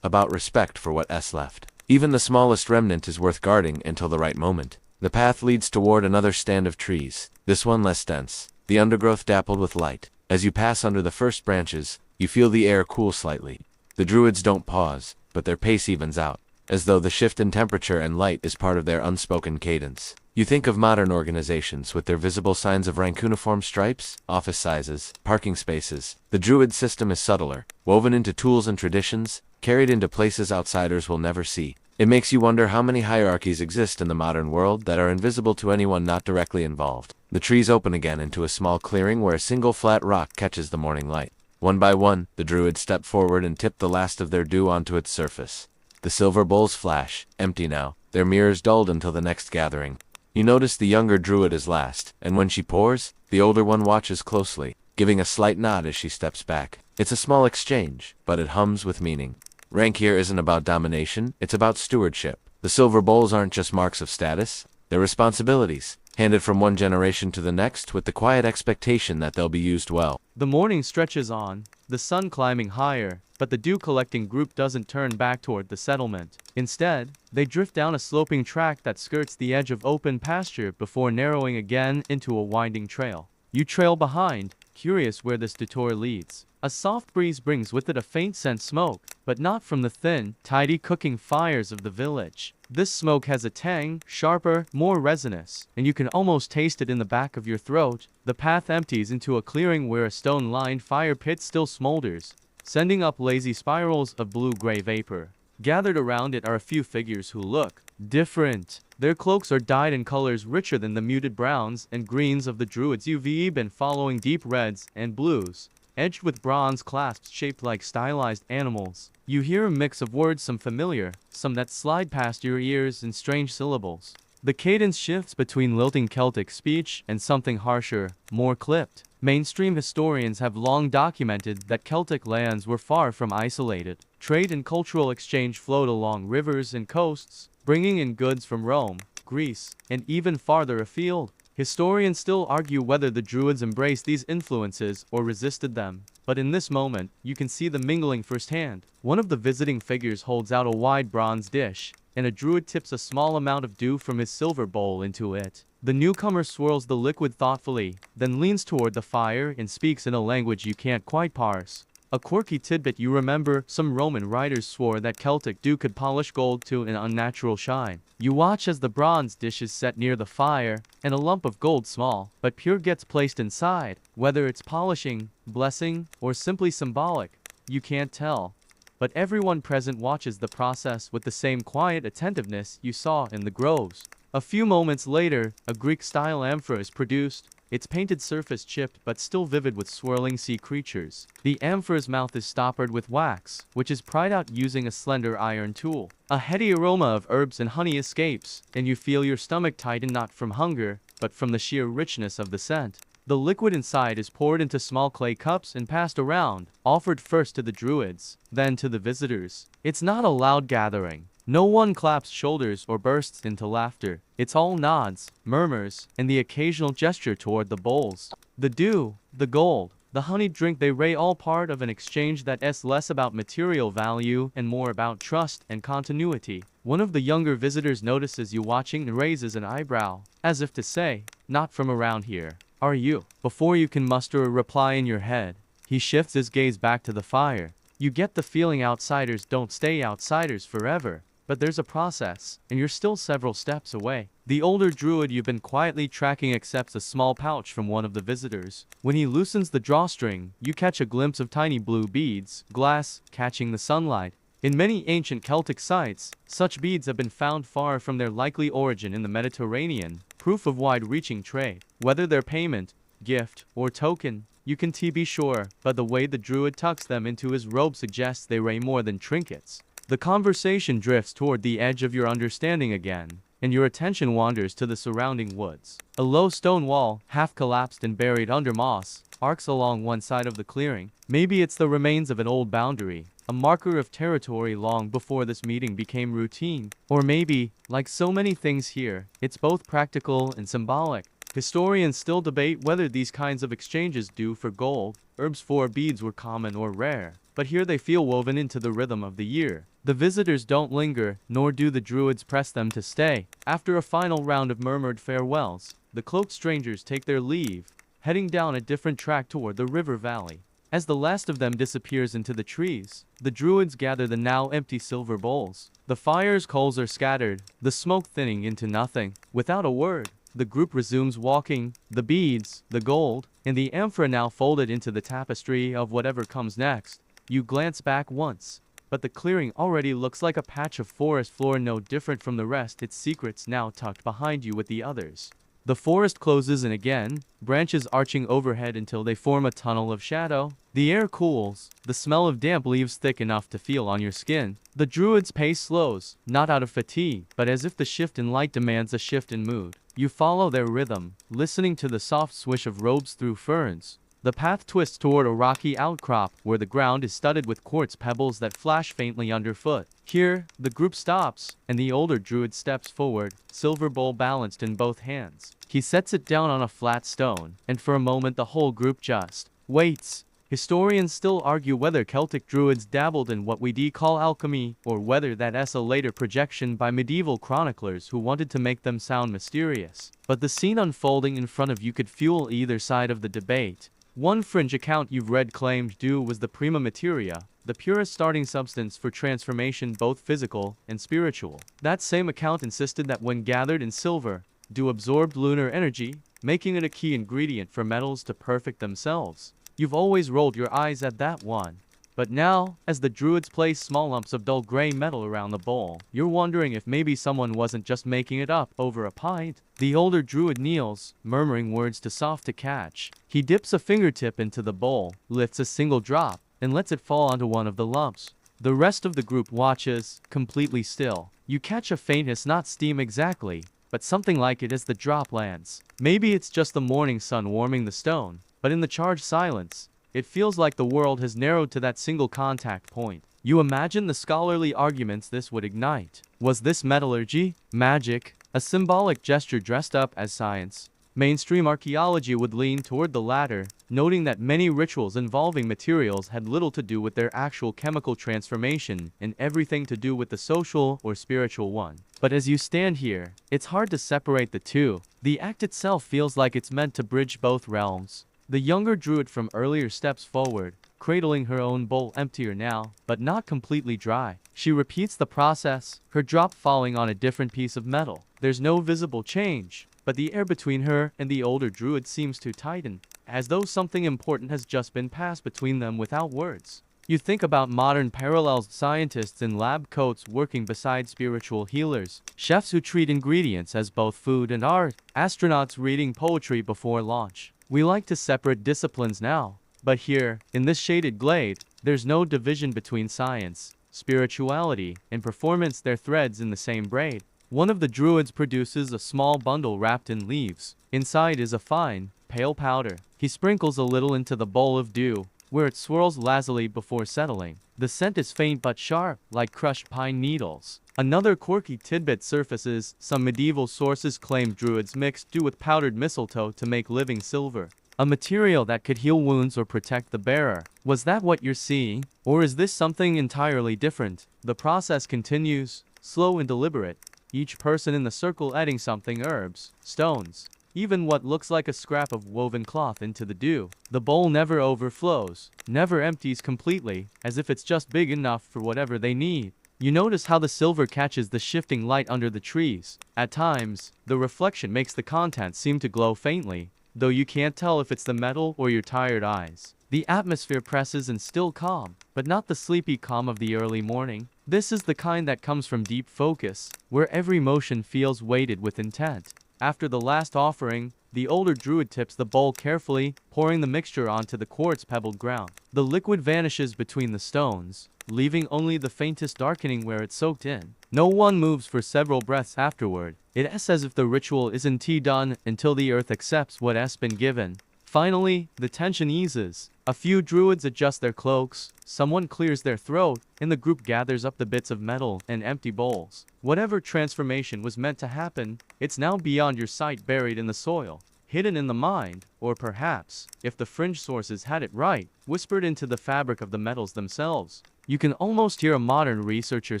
about respect for what left. Even the smallest remnant is worth guarding until the right moment. The path leads toward another stand of trees, this one less dense, the undergrowth dappled with light. As you pass under the first branches, you feel the air cool slightly. The druids don't pause, but their pace evens out, as though the shift in temperature and light is part of their unspoken cadence. You think of modern organizations with their visible signs of rank, uniform stripes, office sizes, parking spaces. The druid system is subtler, woven into tools and traditions, carried into places outsiders will never see. It makes you wonder how many hierarchies exist in the modern world that are invisible to anyone not directly involved. The trees open again into a small clearing where a single flat rock catches the morning light. One by one, the druids step forward and tip the last of their dew onto its surface. The silver bowls flash, empty now, their mirrors dulled until the next gathering. You notice the younger druid is last, and when she pours, the older one watches closely, giving a slight nod as she steps back. It's a small exchange, but it hums with meaning. Rank here isn't about domination, it's about stewardship. The silver bowls aren't just marks of status, they're responsibilities, handed from one generation to the next with the quiet expectation that they'll be used well. The morning stretches on, the sun climbing higher, but the dew-collecting group doesn't turn back toward the settlement. Instead, they drift down a sloping track that skirts the edge of open pasture before narrowing again into a winding trail. You trail behind, curious where this detour leads. A soft breeze brings with it a faint scent smoke, but not from the thin, tidy cooking fires of the village. This smoke has a tang, sharper, more resinous, and you can almost taste it in the back of your throat. The path empties into a clearing where a stone-lined fire pit still smolders, sending up lazy spirals of blue-gray vapor. Gathered around it are a few figures who look different. Their cloaks are dyed in colors richer than the muted browns and greens of the druids you've been following, deep reds and blues, edged with bronze clasps shaped like stylized animals. You hear a mix of words, some familiar, some that slide past your ears in strange syllables. The cadence shifts between lilting Celtic speech and something harsher, more clipped. Mainstream historians have long documented that Celtic lands were far from isolated. Trade and cultural exchange flowed along rivers and coasts, bringing in goods from Rome, Greece, and even farther afield. Historians still argue whether the Druids embraced these influences or resisted them, but in this moment, you can see the mingling firsthand. One of the visiting figures holds out a wide bronze dish, and a Druid tips a small amount of dew from his silver bowl into it. The newcomer swirls the liquid thoughtfully, then leans toward the fire and speaks in a language you can't quite parse. A quirky tidbit you remember: some Roman writers swore that Celtic dew could polish gold to an unnatural shine. You watch as the bronze dish is set near the fire, and a lump of gold, small but pure, gets placed inside. Whether it's polishing, blessing, or simply symbolic, you can't tell. But everyone present watches the process with the same quiet attentiveness you saw in the groves. A few moments later, a Greek-style amphora is produced, its painted surface chipped but still vivid with swirling sea creatures. The amphora's mouth is stoppered with wax, which is pried out using a slender iron tool. A heady aroma of herbs and honey escapes, and you feel your stomach tighten, not from hunger, but from the sheer richness of the scent. The liquid inside is poured into small clay cups and passed around, offered first to the Druids, then to the visitors. It's not a loud gathering. No one claps shoulders or bursts into laughter. It's all nods, murmurs, and the occasional gesture toward the bowls. The dew, the gold, the honeyed drink, they ray all part of an exchange that's less about material value and more about trust and continuity. One of the younger visitors notices you watching and raises an eyebrow, as if to say, "Not from around here, are you?" Before you can muster a reply in your head, he shifts his gaze back to the fire. You get the feeling outsiders don't stay outsiders forever. But there's a process, and you're still several steps away. The older Druid you've been quietly tracking accepts a small pouch from one of the visitors. When he loosens the drawstring, you catch a glimpse of tiny blue beads, glass, catching the sunlight. In many ancient Celtic sites, such beads have been found far from their likely origin in the Mediterranean, proof of wide-reaching trade. Whether they're payment, gift, or token, you can be sure, but the way the Druid tucks them into his robe suggests they weigh more than trinkets. The conversation drifts toward the edge of your understanding again, and your attention wanders to the surrounding woods. A low stone wall, half collapsed and buried under moss, arcs along one side of the clearing. Maybe it's the remains of an old boundary, a marker of territory long before this meeting became routine. Or maybe, like so many things here, it's both practical and symbolic. Historians still debate whether these kinds of exchanges do for gold, herbs for beads were common or rare, but here they feel woven into the rhythm of the year. The visitors don't linger, nor do the Druids press them to stay. After a final round of murmured farewells, the cloaked strangers take their leave, heading down a different track toward the river valley. As the last of them disappears into the trees, the Druids gather the now empty silver bowls. The fire's coals are scattered, the smoke thinning into nothing. Without a word, the group resumes walking, the beads, the gold, and the amphora now folded into the tapestry of whatever comes next. You glance back once, but the clearing already looks like a patch of forest floor no different from the rest, its secrets now tucked behind you with the others. The forest closes in again, branches arching overhead until they form a tunnel of shadow. The air cools, the smell of damp leaves thick enough to feel on your skin. The Druid's pace slows, not out of fatigue, but as if the shift in light demands a shift in mood. You follow their rhythm, listening to the soft swish of robes through ferns. The path twists toward a rocky outcrop where the ground is studded with quartz pebbles that flash faintly underfoot. Here, the group stops, and the older Druid steps forward, silver bowl balanced in both hands. He sets it down on a flat stone, and for a moment the whole group just waits. Historians still argue whether Celtic Druids dabbled in what we call alchemy, or whether that's a later projection by medieval chroniclers who wanted to make them sound mysterious. But the scene unfolding in front of you could fuel either side of the debate. One fringe account you've read claimed dew was the prima materia, the purest starting substance for transformation both physical and spiritual. That same account insisted that when gathered in silver, dew absorbed lunar energy, making it a key ingredient for metals to perfect themselves. You've always rolled your eyes at that one. But now, as the druids place small lumps of dull gray metal around the bowl, you're wondering if maybe someone wasn't just making it up over a pint. The older druid kneels, murmuring words too soft to catch. He dips a fingertip into the bowl, lifts a single drop, and lets it fall onto one of the lumps. The rest of the group watches, completely still. You catch a faint hiss, not steam exactly, but something like it as the drop lands. Maybe it's just the morning sun warming the stone, but in the charged silence, it feels like the world has narrowed to that single contact point. You imagine the scholarly arguments this would ignite. Was this metallurgy, magic, a symbolic gesture dressed up as science? Mainstream archaeology would lean toward the latter, noting that many rituals involving materials had little to do with their actual chemical transformation and everything to do with the social or spiritual one. But as you stand here, it's hard to separate the two. The act itself feels like it's meant to bridge both realms. The younger druid from earlier steps forward, cradling her own bowl, emptier now, but not completely dry. She repeats the process, her drop falling on a different piece of metal. There's no visible change, but the air between her and the older druid seems to tighten, as though something important has just been passed between them without words. You think about modern parallels, scientists in lab coats working beside spiritual healers, chefs who treat ingredients as both food and art, astronauts reading poetry before launch. We like to separate disciplines now, but here, in this shaded glade, there's no division between science, spirituality, and performance. They're threads in the same braid. One of the druids produces a small bundle wrapped in leaves. Inside is a fine, pale powder. He sprinkles a little into the bowl of dew, where it swirls lazily before settling. The scent is faint but sharp, like crushed pine needles. Another quirky tidbit surfaces. Some medieval sources claim druids mixed dew with powdered mistletoe to make living silver, a material that could heal wounds or protect the bearer. Was that what you're seeing? Or is this something entirely different? The process continues, slow and deliberate, each person in the circle adding something: herbs, stones, even what looks like a scrap of woven cloth into the dew. The bowl never overflows, never empties completely, as if it's just big enough for whatever they need. You notice how the silver catches the shifting light under the trees. At times, the reflection makes the contents seem to glow faintly, though you can't tell if it's the metal or your tired eyes. The atmosphere presses and still calm, but not the sleepy calm of the early morning. This is the kind that comes from deep focus, where every motion feels weighted with intent. After the last offering, the older druid tips the bowl carefully, pouring the mixture onto the quartz-pebbled ground. The liquid vanishes between the stones, leaving only the faintest darkening where it soaked in. No one moves for several breaths afterward. It's as if the ritual isn't done until the earth accepts what has been given. Finally, the tension eases. A few druids adjust their cloaks, someone clears their throat, and the group gathers up the bits of metal and empty bowls. Whatever transformation was meant to happen, it's now beyond your sight, buried in the soil, hidden in the mind, or perhaps, if the fringe sources had it right, whispered into the fabric of the metals themselves. You can almost hear a modern researcher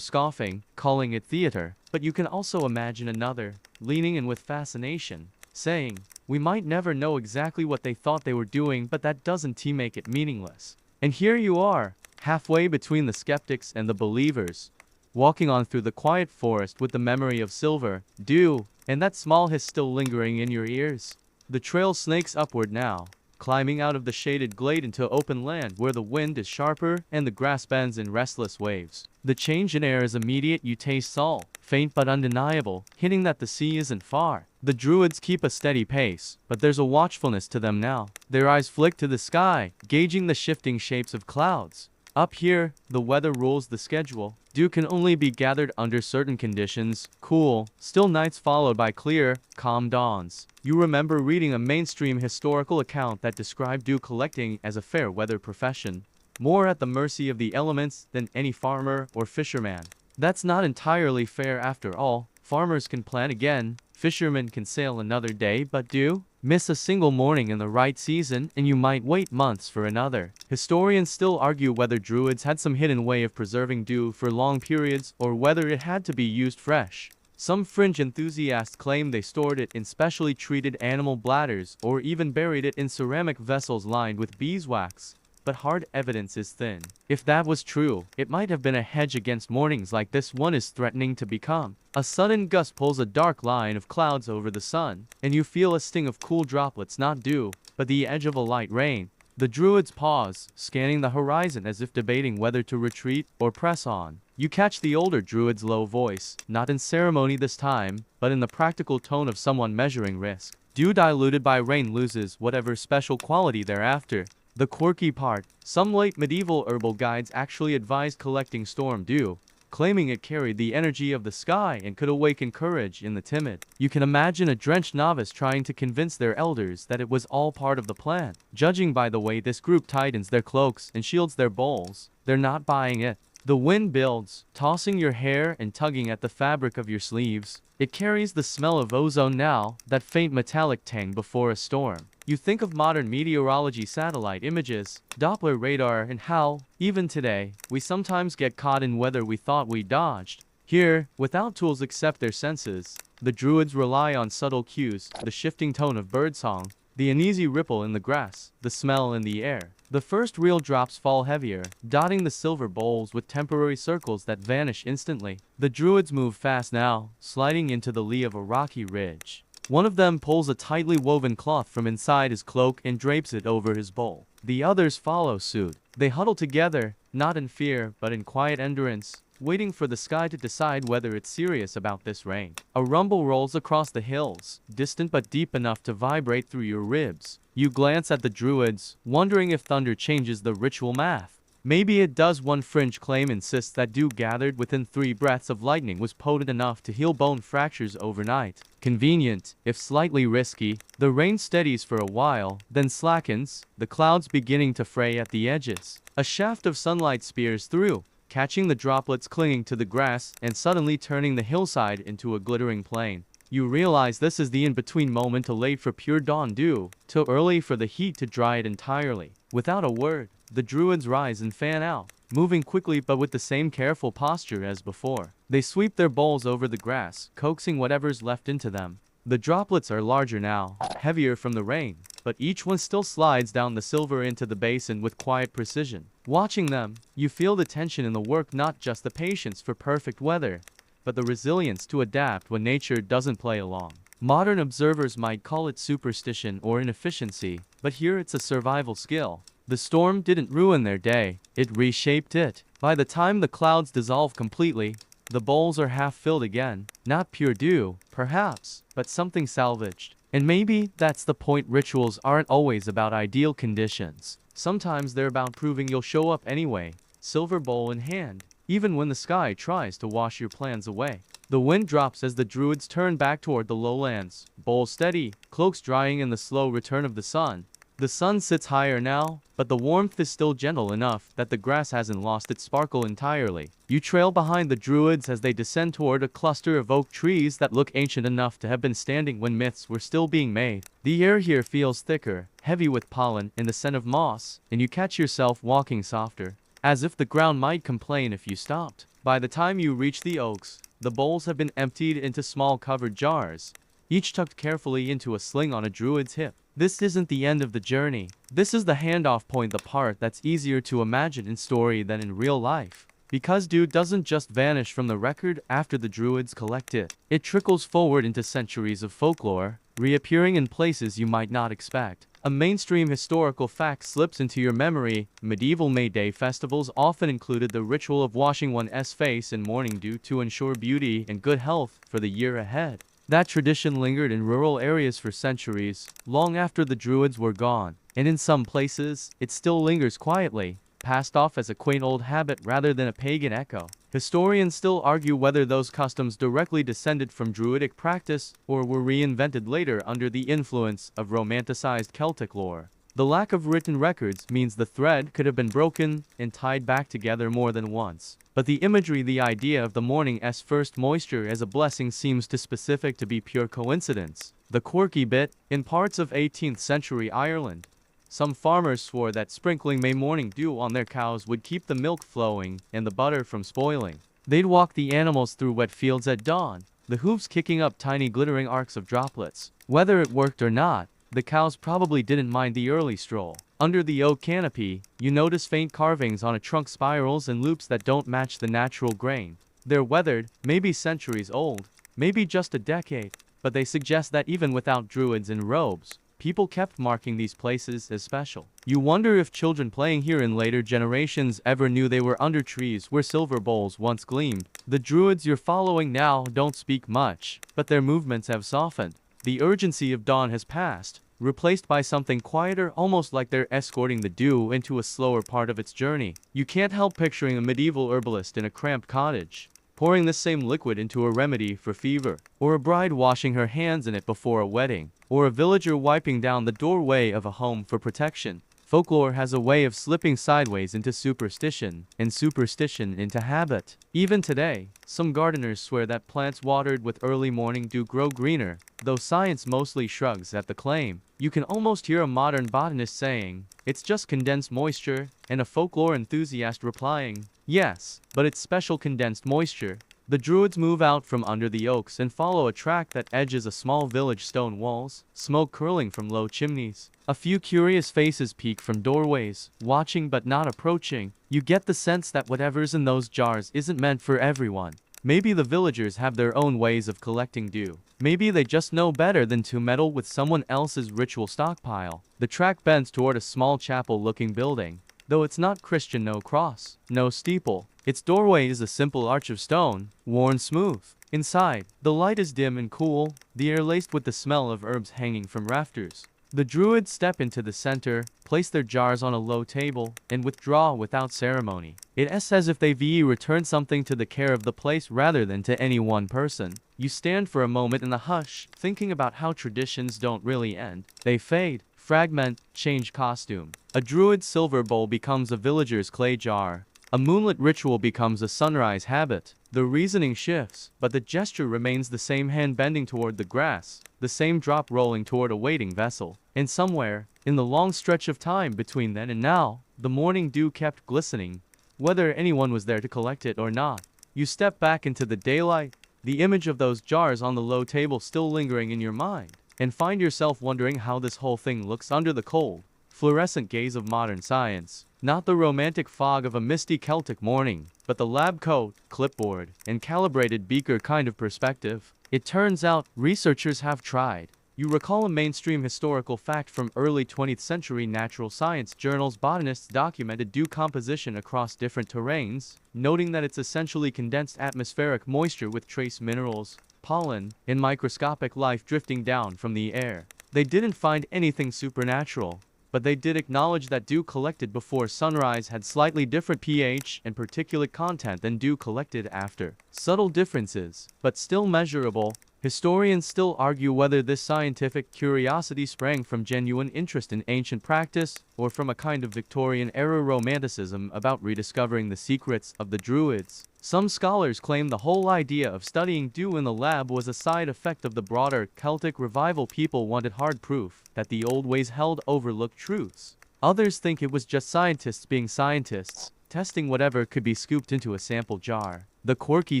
scoffing, calling it theater, but you can also imagine another, leaning in with fascination, saying, "We might never know exactly what they thought they were doing, but that doesn't make it meaningless." And here you are, halfway between the skeptics and the believers, walking on through the quiet forest with the memory of silver, dew, and that small hiss still lingering in your ears. The trail snakes upward now, climbing out of the shaded glade into open land where the wind is sharper and the grass bends in restless waves. The change in air is immediate. You taste salt, faint but undeniable, hinting that the sea isn't far. The druids keep a steady pace, but there's a watchfulness to them now. Their eyes flick to the sky, gauging the shifting shapes of clouds. Up here, the weather rules the schedule. Dew can only be gathered under certain conditions: cool, still nights followed by clear, calm dawns. You remember reading a mainstream historical account that described dew collecting as a fair weather profession, more at the mercy of the elements than any farmer or fisherman. That's not entirely fair after all. Farmers can plant again, fishermen can sail another day, but dew? Miss a single morning in the right season, and you might wait months for another. Historians still argue whether druids had some hidden way of preserving dew for long periods, or whether it had to be used fresh. Some fringe enthusiasts claim they stored it in specially treated animal bladders or even buried it in ceramic vessels lined with beeswax. But hard evidence is thin. If that was true, it might have been a hedge against mornings like this one is threatening to become. A sudden gust pulls a dark line of clouds over the sun, and you feel a sting of cool droplets, not dew, but the edge of a light rain. The druids pause, scanning the horizon as if debating whether to retreat or press on. You catch the older druid's low voice, not in ceremony this time, but in the practical tone of someone measuring risk. Dew diluted by rain loses whatever special quality thereafter. The quirky part, some late medieval herbal guides actually advised collecting storm dew, claiming it carried the energy of the sky and could awaken courage in the timid. You can imagine a drenched novice trying to convince their elders that it was all part of the plan. Judging by the way this group tightens their cloaks and shields their bowls, they're not buying it. The wind builds, tossing your hair and tugging at the fabric of your sleeves. It carries the smell of ozone now, that faint metallic tang before a storm. You think of modern meteorology satellite images, Doppler radar, and how, even today, we sometimes get caught in weather we thought we dodged. Here, without tools except their senses, the druids rely on subtle cues, the shifting tone of birdsong, the uneasy ripple in the grass, the smell in the air. The first real drops fall heavier, dotting the silver bowls with temporary circles that vanish instantly. The druids move fast now, sliding into the lee of a rocky ridge. One of them pulls a tightly woven cloth from inside his cloak and drapes it over his bowl. The others follow suit. They huddle together, not in fear, but in quiet endurance, waiting for the sky to decide whether it's serious about this rain. A rumble rolls across the hills, distant but deep enough to vibrate through your ribs. You glance at the druids, wondering if thunder changes the ritual math. Maybe it does. One fringe claim insists that dew gathered within 3 breaths of lightning was potent enough to heal bone fractures overnight. Convenient, if slightly risky. The rain steadies for a while, then slackens, the clouds beginning to fray at the edges. A shaft of sunlight spears through, catching the droplets clinging to the grass and suddenly turning the hillside into a glittering plain. You realize this is the in-between moment, too late for pure dawn dew, too early for the heat to dry it entirely. Without a word, the druids rise and fan out, moving quickly but with the same careful posture as before. They sweep their bowls over the grass, coaxing whatever's left into them. The droplets are larger now, heavier from the rain, but each one still slides down the silver into the basin with quiet precision. Watching them, you feel the tension in the work, not just the patience for perfect weather, but the resilience to adapt when nature doesn't play along. Modern observers might call it superstition or inefficiency, but here it's a survival skill. The storm didn't ruin their day, it reshaped it. By the time the clouds dissolve completely, the bowls are half filled again. Not pure dew, perhaps, but something salvaged. And maybe that's the point. Rituals aren't always about ideal conditions. Sometimes they're about proving you'll show up anyway, silver bowl in hand, even when the sky tries to wash your plans away. The wind drops as the druids turn back toward the lowlands, bowls steady, cloaks drying in the slow return of the sun. The sun sits higher now, but the warmth is still gentle enough that the grass hasn't lost its sparkle entirely. You trail behind the druids as they descend toward a cluster of oak trees that look ancient enough to have been standing when myths were still being made. The air here feels thicker, heavy with pollen and the scent of moss, and you catch yourself walking softer, as if the ground might complain if you stopped. By the time you reach the oaks, the bowls have been emptied into small covered jars, each tucked carefully into a sling on a druid's hip. This isn't the end of the journey. This is the handoff point, the part that's easier to imagine in story than in real life. Because dew doesn't just vanish from the record after the druids collect it. It trickles forward into centuries of folklore, reappearing in places you might not expect. A mainstream historical fact slips into your memory. Medieval May Day festivals often included the ritual of washing one's face in morning dew to ensure beauty and good health for the year ahead. That tradition lingered in rural areas for centuries, long after the druids were gone, and in some places, it still lingers quietly, passed off as a quaint old habit rather than a pagan echo. Historians still argue whether those customs directly descended from druidic practice or were reinvented later under the influence of romanticized Celtic lore. The lack of written records means the thread could have been broken and tied back together more than once. But the imagery, the idea of the morning's first moisture as a blessing, seems too specific to be pure coincidence. The quirky bit, in parts of 18th century Ireland, some farmers swore that sprinkling May morning dew on their cows would keep the milk flowing and the butter from spoiling. They'd walk the animals through wet fields at dawn, the hooves kicking up tiny glittering arcs of droplets. Whether it worked or not, the cows probably didn't mind the early stroll. Under the oak canopy, you notice faint carvings on a trunk, spirals and loops that don't match the natural grain. They're weathered, maybe centuries old, maybe just a decade, but they suggest that even without druids in robes, people kept marking these places as special. You wonder if children playing here in later generations ever knew they were under trees where silver bowls once gleamed. The druids you're following now don't speak much, but their movements have softened. The urgency of dawn has passed, replaced by something quieter, almost like they're escorting the dew into a slower part of its journey. You can't help picturing a medieval herbalist in a cramped cottage, pouring the same liquid into a remedy for fever, or a bride washing her hands in it before a wedding, or a villager wiping down the doorway of a home for protection. Folklore has a way of slipping sideways into superstition, and superstition into habit. Even today, some gardeners swear that plants watered with early morning dew grow greener, though science mostly shrugs at the claim. You can almost hear a modern botanist saying, "It's just condensed moisture," and a folklore enthusiast replying, "Yes, but it's special condensed moisture." The druids move out from under the oaks and follow a track that edges a small village stone walls, smoke curling from low chimneys. A few curious faces peek from doorways, watching but not approaching. You get the sense that whatever's in those jars isn't meant for everyone. Maybe the villagers have their own ways of collecting dew. Maybe they just know better than to meddle with someone else's ritual stockpile. The track bends toward a small chapel-looking building. Though it's not Christian, no cross, no steeple. Its doorway is a simple arch of stone, worn smooth. Inside, the light is dim and cool, the air laced with the smell of herbs hanging from rafters. The druids step into the center, place their jars on a low table, and withdraw without ceremony. It's as if they've returned something to the care of the place rather than to any one person. You stand for a moment in the hush, thinking about how traditions don't really end. They fade, fragment, change costume. A druid's silver bowl becomes a villager's clay jar. A moonlit ritual becomes a sunrise habit. The reasoning shifts, but the gesture remains the same, hand bending toward the grass, the same drop rolling toward a waiting vessel. And somewhere, in the long stretch of time between then and now, the morning dew kept glistening, whether anyone was there to collect it or not. You step back into the daylight, the image of those jars on the low table still lingering in your mind, and find yourself wondering how this whole thing looks under the cold, fluorescent gaze of modern science. Not the romantic fog of a misty Celtic morning, but the lab coat, clipboard, and calibrated beaker kind of perspective. It turns out, researchers have tried. You recall a mainstream historical fact from early 20th century natural science journals. Botanists documented dew composition across different terrains, noting that it's essentially condensed atmospheric moisture with trace minerals, pollen, and microscopic life drifting down from the air. They didn't find anything supernatural, but they did acknowledge that dew collected before sunrise had slightly different pH and particulate content than dew collected after. Subtle differences, but still measurable. Historians still argue whether this scientific curiosity sprang from genuine interest in ancient practice, or from a kind of Victorian-era romanticism about rediscovering the secrets of the Druids. Some scholars claim the whole idea of studying dew in the lab was a side effect of the broader Celtic revival. People wanted hard proof that the old ways held overlooked truths. Others think it was just scientists being scientists, testing whatever could be scooped into a sample jar. The quirky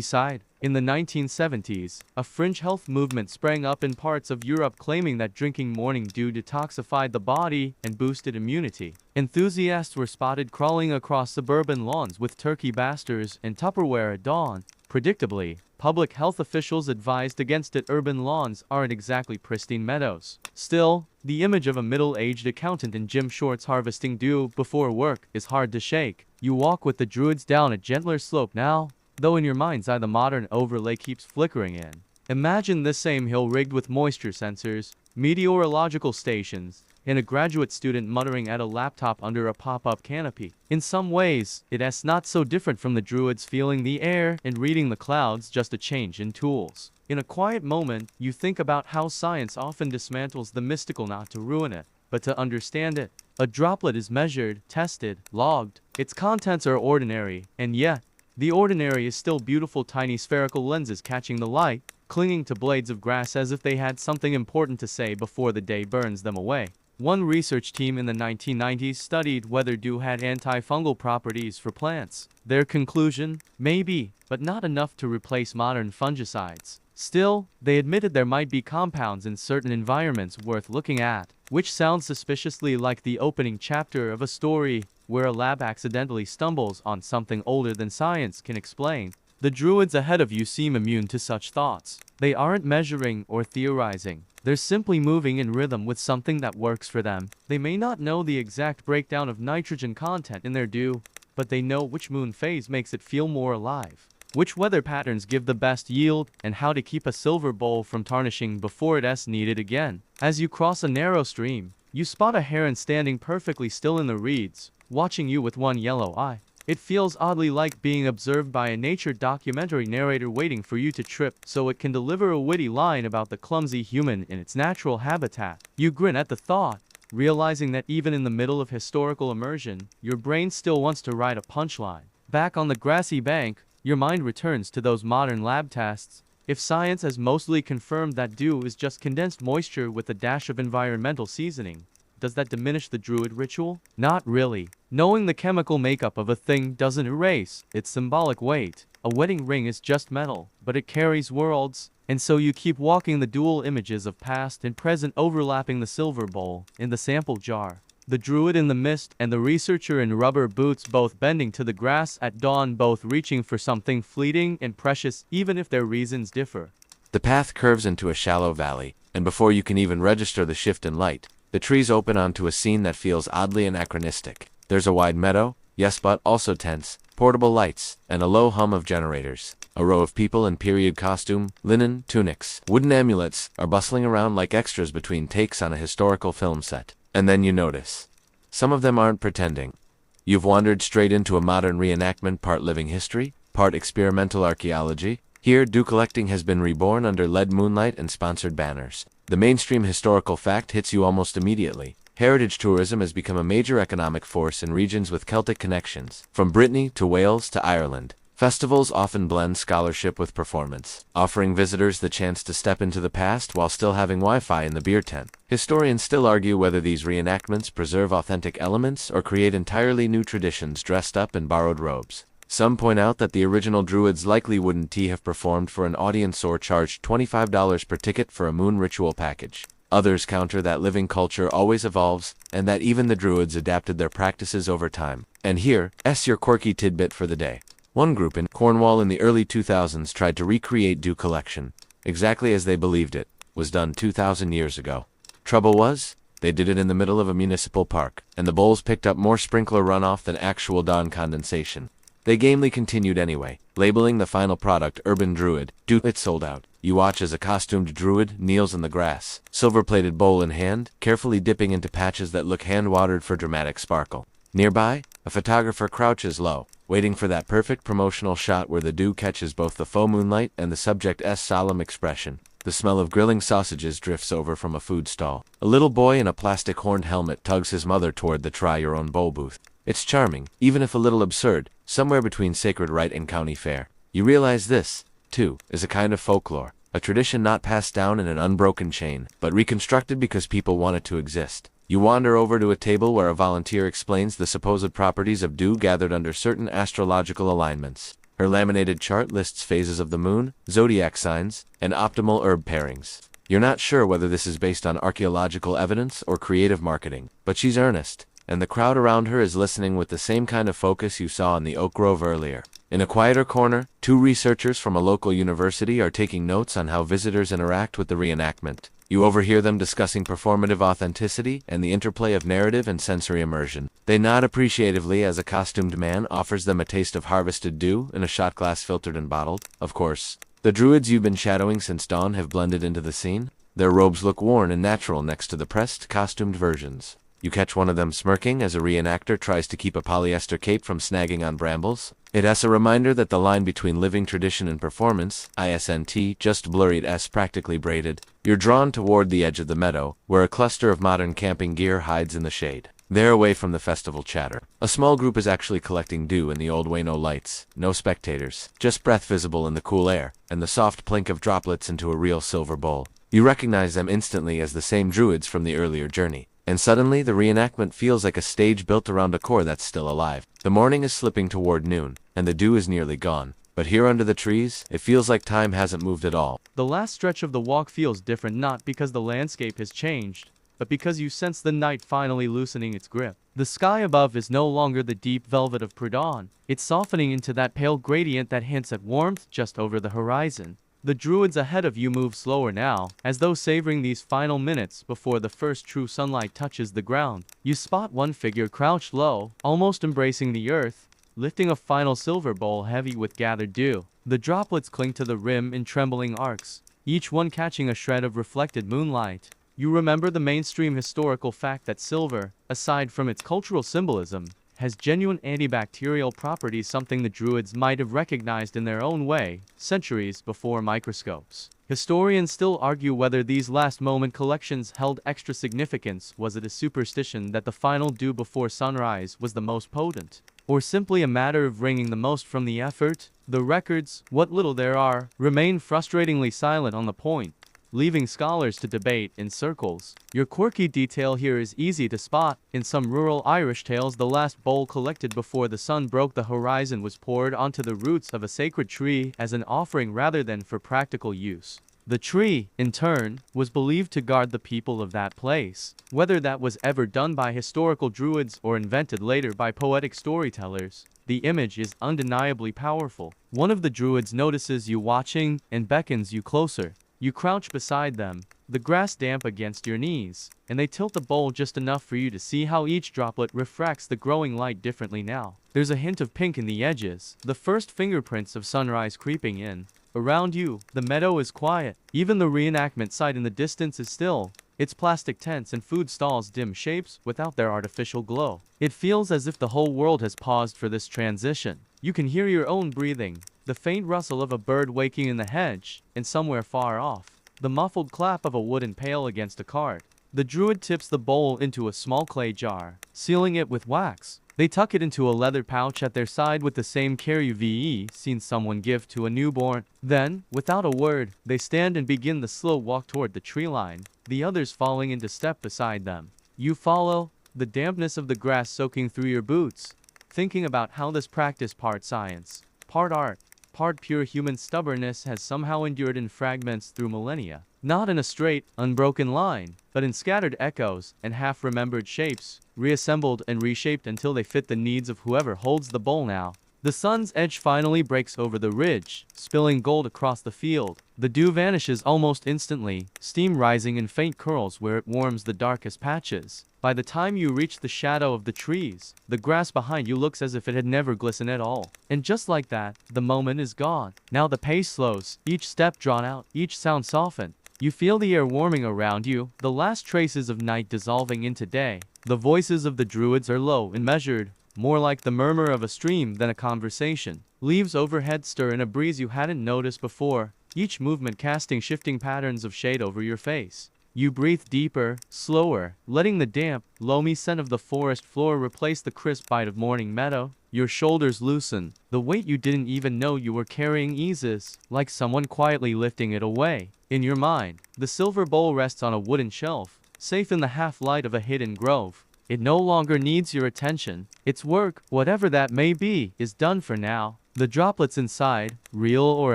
side. In the 1970s, a fringe health movement sprang up in parts of Europe claiming that drinking morning dew detoxified the body and boosted immunity. Enthusiasts were spotted crawling across suburban lawns with turkey basters and Tupperware at dawn. Predictably, public health officials advised against it. Urban lawns aren't exactly pristine meadows. Still, the image of a middle-aged accountant in gym shorts harvesting dew before work is hard to shake. You walk with the druids down a gentler slope now, though in your mind's eye the modern overlay keeps flickering in. Imagine this same hill rigged with moisture sensors, meteorological stations, and a graduate student muttering at a laptop under a pop-up canopy. In some ways, it's not so different from the druids feeling the air and reading the clouds, just a change in tools. In a quiet moment, you think about how science often dismantles the mystical not to ruin it, but to understand it. A droplet is measured, tested, logged. Its contents are ordinary, and yet, the ordinary is still beautiful. Tiny spherical lenses catching the light, clinging to blades of grass as if they had something important to say before the day burns them away. One research team in the 1990s studied whether dew had antifungal properties for plants. Their conclusion? Maybe, but not enough to replace modern fungicides. Still, they admitted there might be compounds in certain environments worth looking at, which sounds suspiciously like the opening chapter of a story where a lab accidentally stumbles on something older than science can explain. The druids ahead of you seem immune to such thoughts. They aren't measuring or theorizing. They're simply moving in rhythm with something that works for them. They may not know the exact breakdown of nitrogen content in their dew, but they know which moon phase makes it feel more alive, which weather patterns give the best yield, and how to keep a silver bowl from tarnishing before it's needed again. As you cross a narrow stream, you spot a heron standing perfectly still in the reeds, watching you with one yellow eye. It feels oddly like being observed by a nature documentary narrator waiting for you to trip so it can deliver a witty line about the clumsy human in its natural habitat. You grin at the thought, realizing that even in the middle of historical immersion, your brain still wants to write a punchline. Back on the grassy bank, your mind returns to those modern lab tests. If science has mostly confirmed that dew is just condensed moisture with a dash of environmental seasoning, does that diminish the druid ritual? Not really. Knowing the chemical makeup of a thing doesn't erase its symbolic weight. A wedding ring is just metal, but it carries worlds, and so you keep walking the dual images of past and present overlapping the silver bowl in the sample jar. The druid in the mist and the researcher in rubber boots both bending to the grass at dawn, both reaching for something fleeting and precious even if their reasons differ. The path curves into a shallow valley, and before you can even register the shift in light, the trees open onto a scene that feels oddly anachronistic. There's a wide meadow, yes, but also tents, portable lights, and a low hum of generators. A row of people in period costume, linen, tunics, wooden amulets are bustling around like extras between takes on a historical film set. And then you notice. Some of them aren't pretending. You've wandered straight into a modern reenactment, part living history, part experimental archaeology. Here, dew collecting has been reborn under LED moonlight and sponsored banners. The mainstream historical fact hits you almost immediately. Heritage tourism has become a major economic force in regions with Celtic connections. From Brittany to Wales to Ireland, festivals often blend scholarship with performance, offering visitors the chance to step into the past while still having Wi-Fi in the beer tent. Historians still argue whether these reenactments preserve authentic elements or create entirely new traditions dressed up in borrowed robes. Some point out that the original Druids likely wouldn't have performed for an audience or charged $25 per ticket for a moon ritual package. Others counter that living culture always evolves, and that even the Druids adapted their practices over time. And here's your quirky tidbit for the day. One group in Cornwall in the early 2000s tried to recreate dew collection, exactly as they believed it was done 2,000 years ago. Trouble was, they did it in the middle of a municipal park, and the bowls picked up more sprinkler runoff than actual dawn condensation. They gamely continued anyway, labeling the final product Urban Druid. It sold out. You watch as a costumed druid kneels in the grass, silver-plated bowl in hand, carefully dipping into patches that look hand-watered for dramatic sparkle. Nearby, a photographer crouches low, waiting for that perfect promotional shot where the dew catches both the faux moonlight and the subject's solemn expression. The smell of grilling sausages drifts over from a food stall. A little boy in a plastic horned helmet tugs his mother toward the try-your-own-bowl booth. It's charming, even if a little absurd, somewhere between sacred rite and county fair. You realize this, too, is a kind of folklore, a tradition not passed down in an unbroken chain, but reconstructed because people want it to exist. You wander over to a table where a volunteer explains the supposed properties of dew gathered under certain astrological alignments. Her laminated chart lists phases of the moon, zodiac signs, and optimal herb pairings. You're not sure whether this is based on archaeological evidence or creative marketing, but she's earnest, and the crowd around her is listening with the same kind of focus you saw in the oak grove earlier. In a quieter corner, two researchers from a local university are taking notes on how visitors interact with the reenactment. You overhear them discussing performative authenticity and the interplay of narrative and sensory immersion. They nod appreciatively as a costumed man offers them a taste of harvested dew in a shot glass filtered and bottled. Of course, the druids you've been shadowing since dawn have blended into the scene. Their robes look worn and natural next to the pressed, costumed versions. You catch one of them smirking as a reenactor tries to keep a polyester cape from snagging on brambles. It's a reminder that the line between living tradition and performance, isn't just blurred practically braided. You're drawn toward the edge of the meadow, where a cluster of modern camping gear hides in the shade. They're away from the festival chatter. A small group is actually collecting dew in the old way. No lights, no spectators, just breath visible in the cool air, and the soft plink of droplets into a real silver bowl. You recognize them instantly as the same druids from the earlier journey. And suddenly, the reenactment feels like a stage built around a core that's still alive. The morning is slipping toward noon, and the dew is nearly gone, But here under the trees, it feels like time hasn't moved at all. The last stretch of the walk feels different not because the landscape has changed, but because you sense the night finally loosening its grip. The sky above is no longer the deep velvet of pre-dawn. It's softening into that pale gradient that hints at warmth just over the horizon. The druids ahead of you move slower now, as though savoring these final minutes before the first true sunlight touches the ground. You spot one figure crouched low, almost embracing the earth, lifting a final silver bowl heavy with gathered dew. The droplets cling to the rim in trembling arcs, each one catching a shred of reflected moonlight. You remember the mainstream historical fact that silver, aside from its cultural symbolism, has genuine antibacterial properties, something the druids might have recognized in their own way, centuries before microscopes. Historians still argue whether these last-moment collections held extra significance. Was it a superstition that the final dew before sunrise was the most potent, or simply a matter of wringing the most from the effort? The records, what little there are, remain frustratingly silent on the point, leaving scholars to debate in circles. Your quirky detail here is easy to spot. In some rural Irish tales, the last bowl collected before the sun broke the horizon was poured onto the roots of a sacred tree as an offering rather than for practical use. The tree, in turn, was believed to guard the people of that place. Whether that was ever done by historical druids or invented later by poetic storytellers, the image is undeniably powerful. One of the druids notices you watching and beckons you closer. You crouch beside them, the grass damp against your knees, and they tilt the bowl just enough for you to see how each droplet refracts the growing light differently now. There's a hint of pink in the edges, the first fingerprints of sunrise creeping in. Around you, the meadow is quiet. Even the reenactment site in the distance is still, its plastic tents and food stalls dim shapes without their artificial glow. It feels as if the whole world has paused for this transition. You can hear your own breathing, the faint rustle of a bird waking in the hedge, and somewhere far off, the muffled clap of a wooden pail against a cart. The druid tips the bowl into a small clay jar, sealing it with wax. They tuck it into a leather pouch at their side with the same care you've seen someone give to a newborn. Then, without a word, they stand and begin the slow walk toward the tree line, the others falling into step beside them. You follow, the dampness of the grass soaking through your boots, thinking about how this practice, part science, part art, part pure human stubbornness, has somehow endured in fragments through millennia. Not in a straight, unbroken line, but in scattered echoes and half-remembered shapes, reassembled and reshaped until they fit the needs of whoever holds the bowl now. The sun's edge finally breaks over the ridge, spilling gold across the field. The dew vanishes almost instantly, steam rising in faint curls where it warms the darkest patches. By the time you reach the shadow of the trees, the grass behind you looks as if it had never glistened at all. And just like that, the moment is gone. Now the pace slows, each step drawn out, each sound softened. You feel the air warming around you, the last traces of night dissolving into day. The voices of the druids are low and measured, more like the murmur of a stream than a conversation. Leaves overhead stir in a breeze you hadn't noticed before, each movement casting shifting patterns of shade over your face. You breathe deeper, slower, letting the damp, loamy scent of the forest floor replace the crisp bite of morning meadow. Your shoulders loosen. The weight you didn't even know you were carrying eases, like someone quietly lifting it away. In your mind, the silver bowl rests on a wooden shelf, safe in the half-light of a hidden grove. It no longer needs your attention. Its work, whatever that may be, is done for now. The droplets inside, real or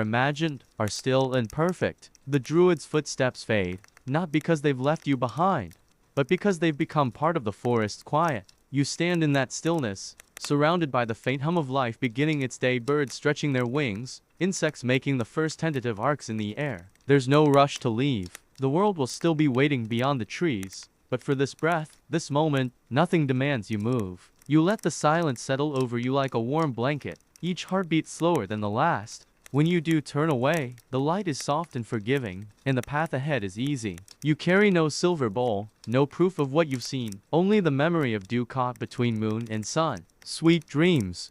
imagined, are still and perfect. The druid's footsteps fade, not because they've left you behind, but because they've become part of the forest's quiet. You stand in that stillness, surrounded by the faint hum of life beginning its day, birds stretching their wings, insects making the first tentative arcs in the air. There's no rush to leave. The world will still be waiting beyond the trees. But for this breath, this moment, nothing demands you move. You let the silence settle over you like a warm blanket, each heartbeat slower than the last. When you do turn away, the light is soft and forgiving, and the path ahead is easy. You carry no silver bowl, no proof of what you've seen, only the memory of dew caught between moon and sun. Sweet dreams.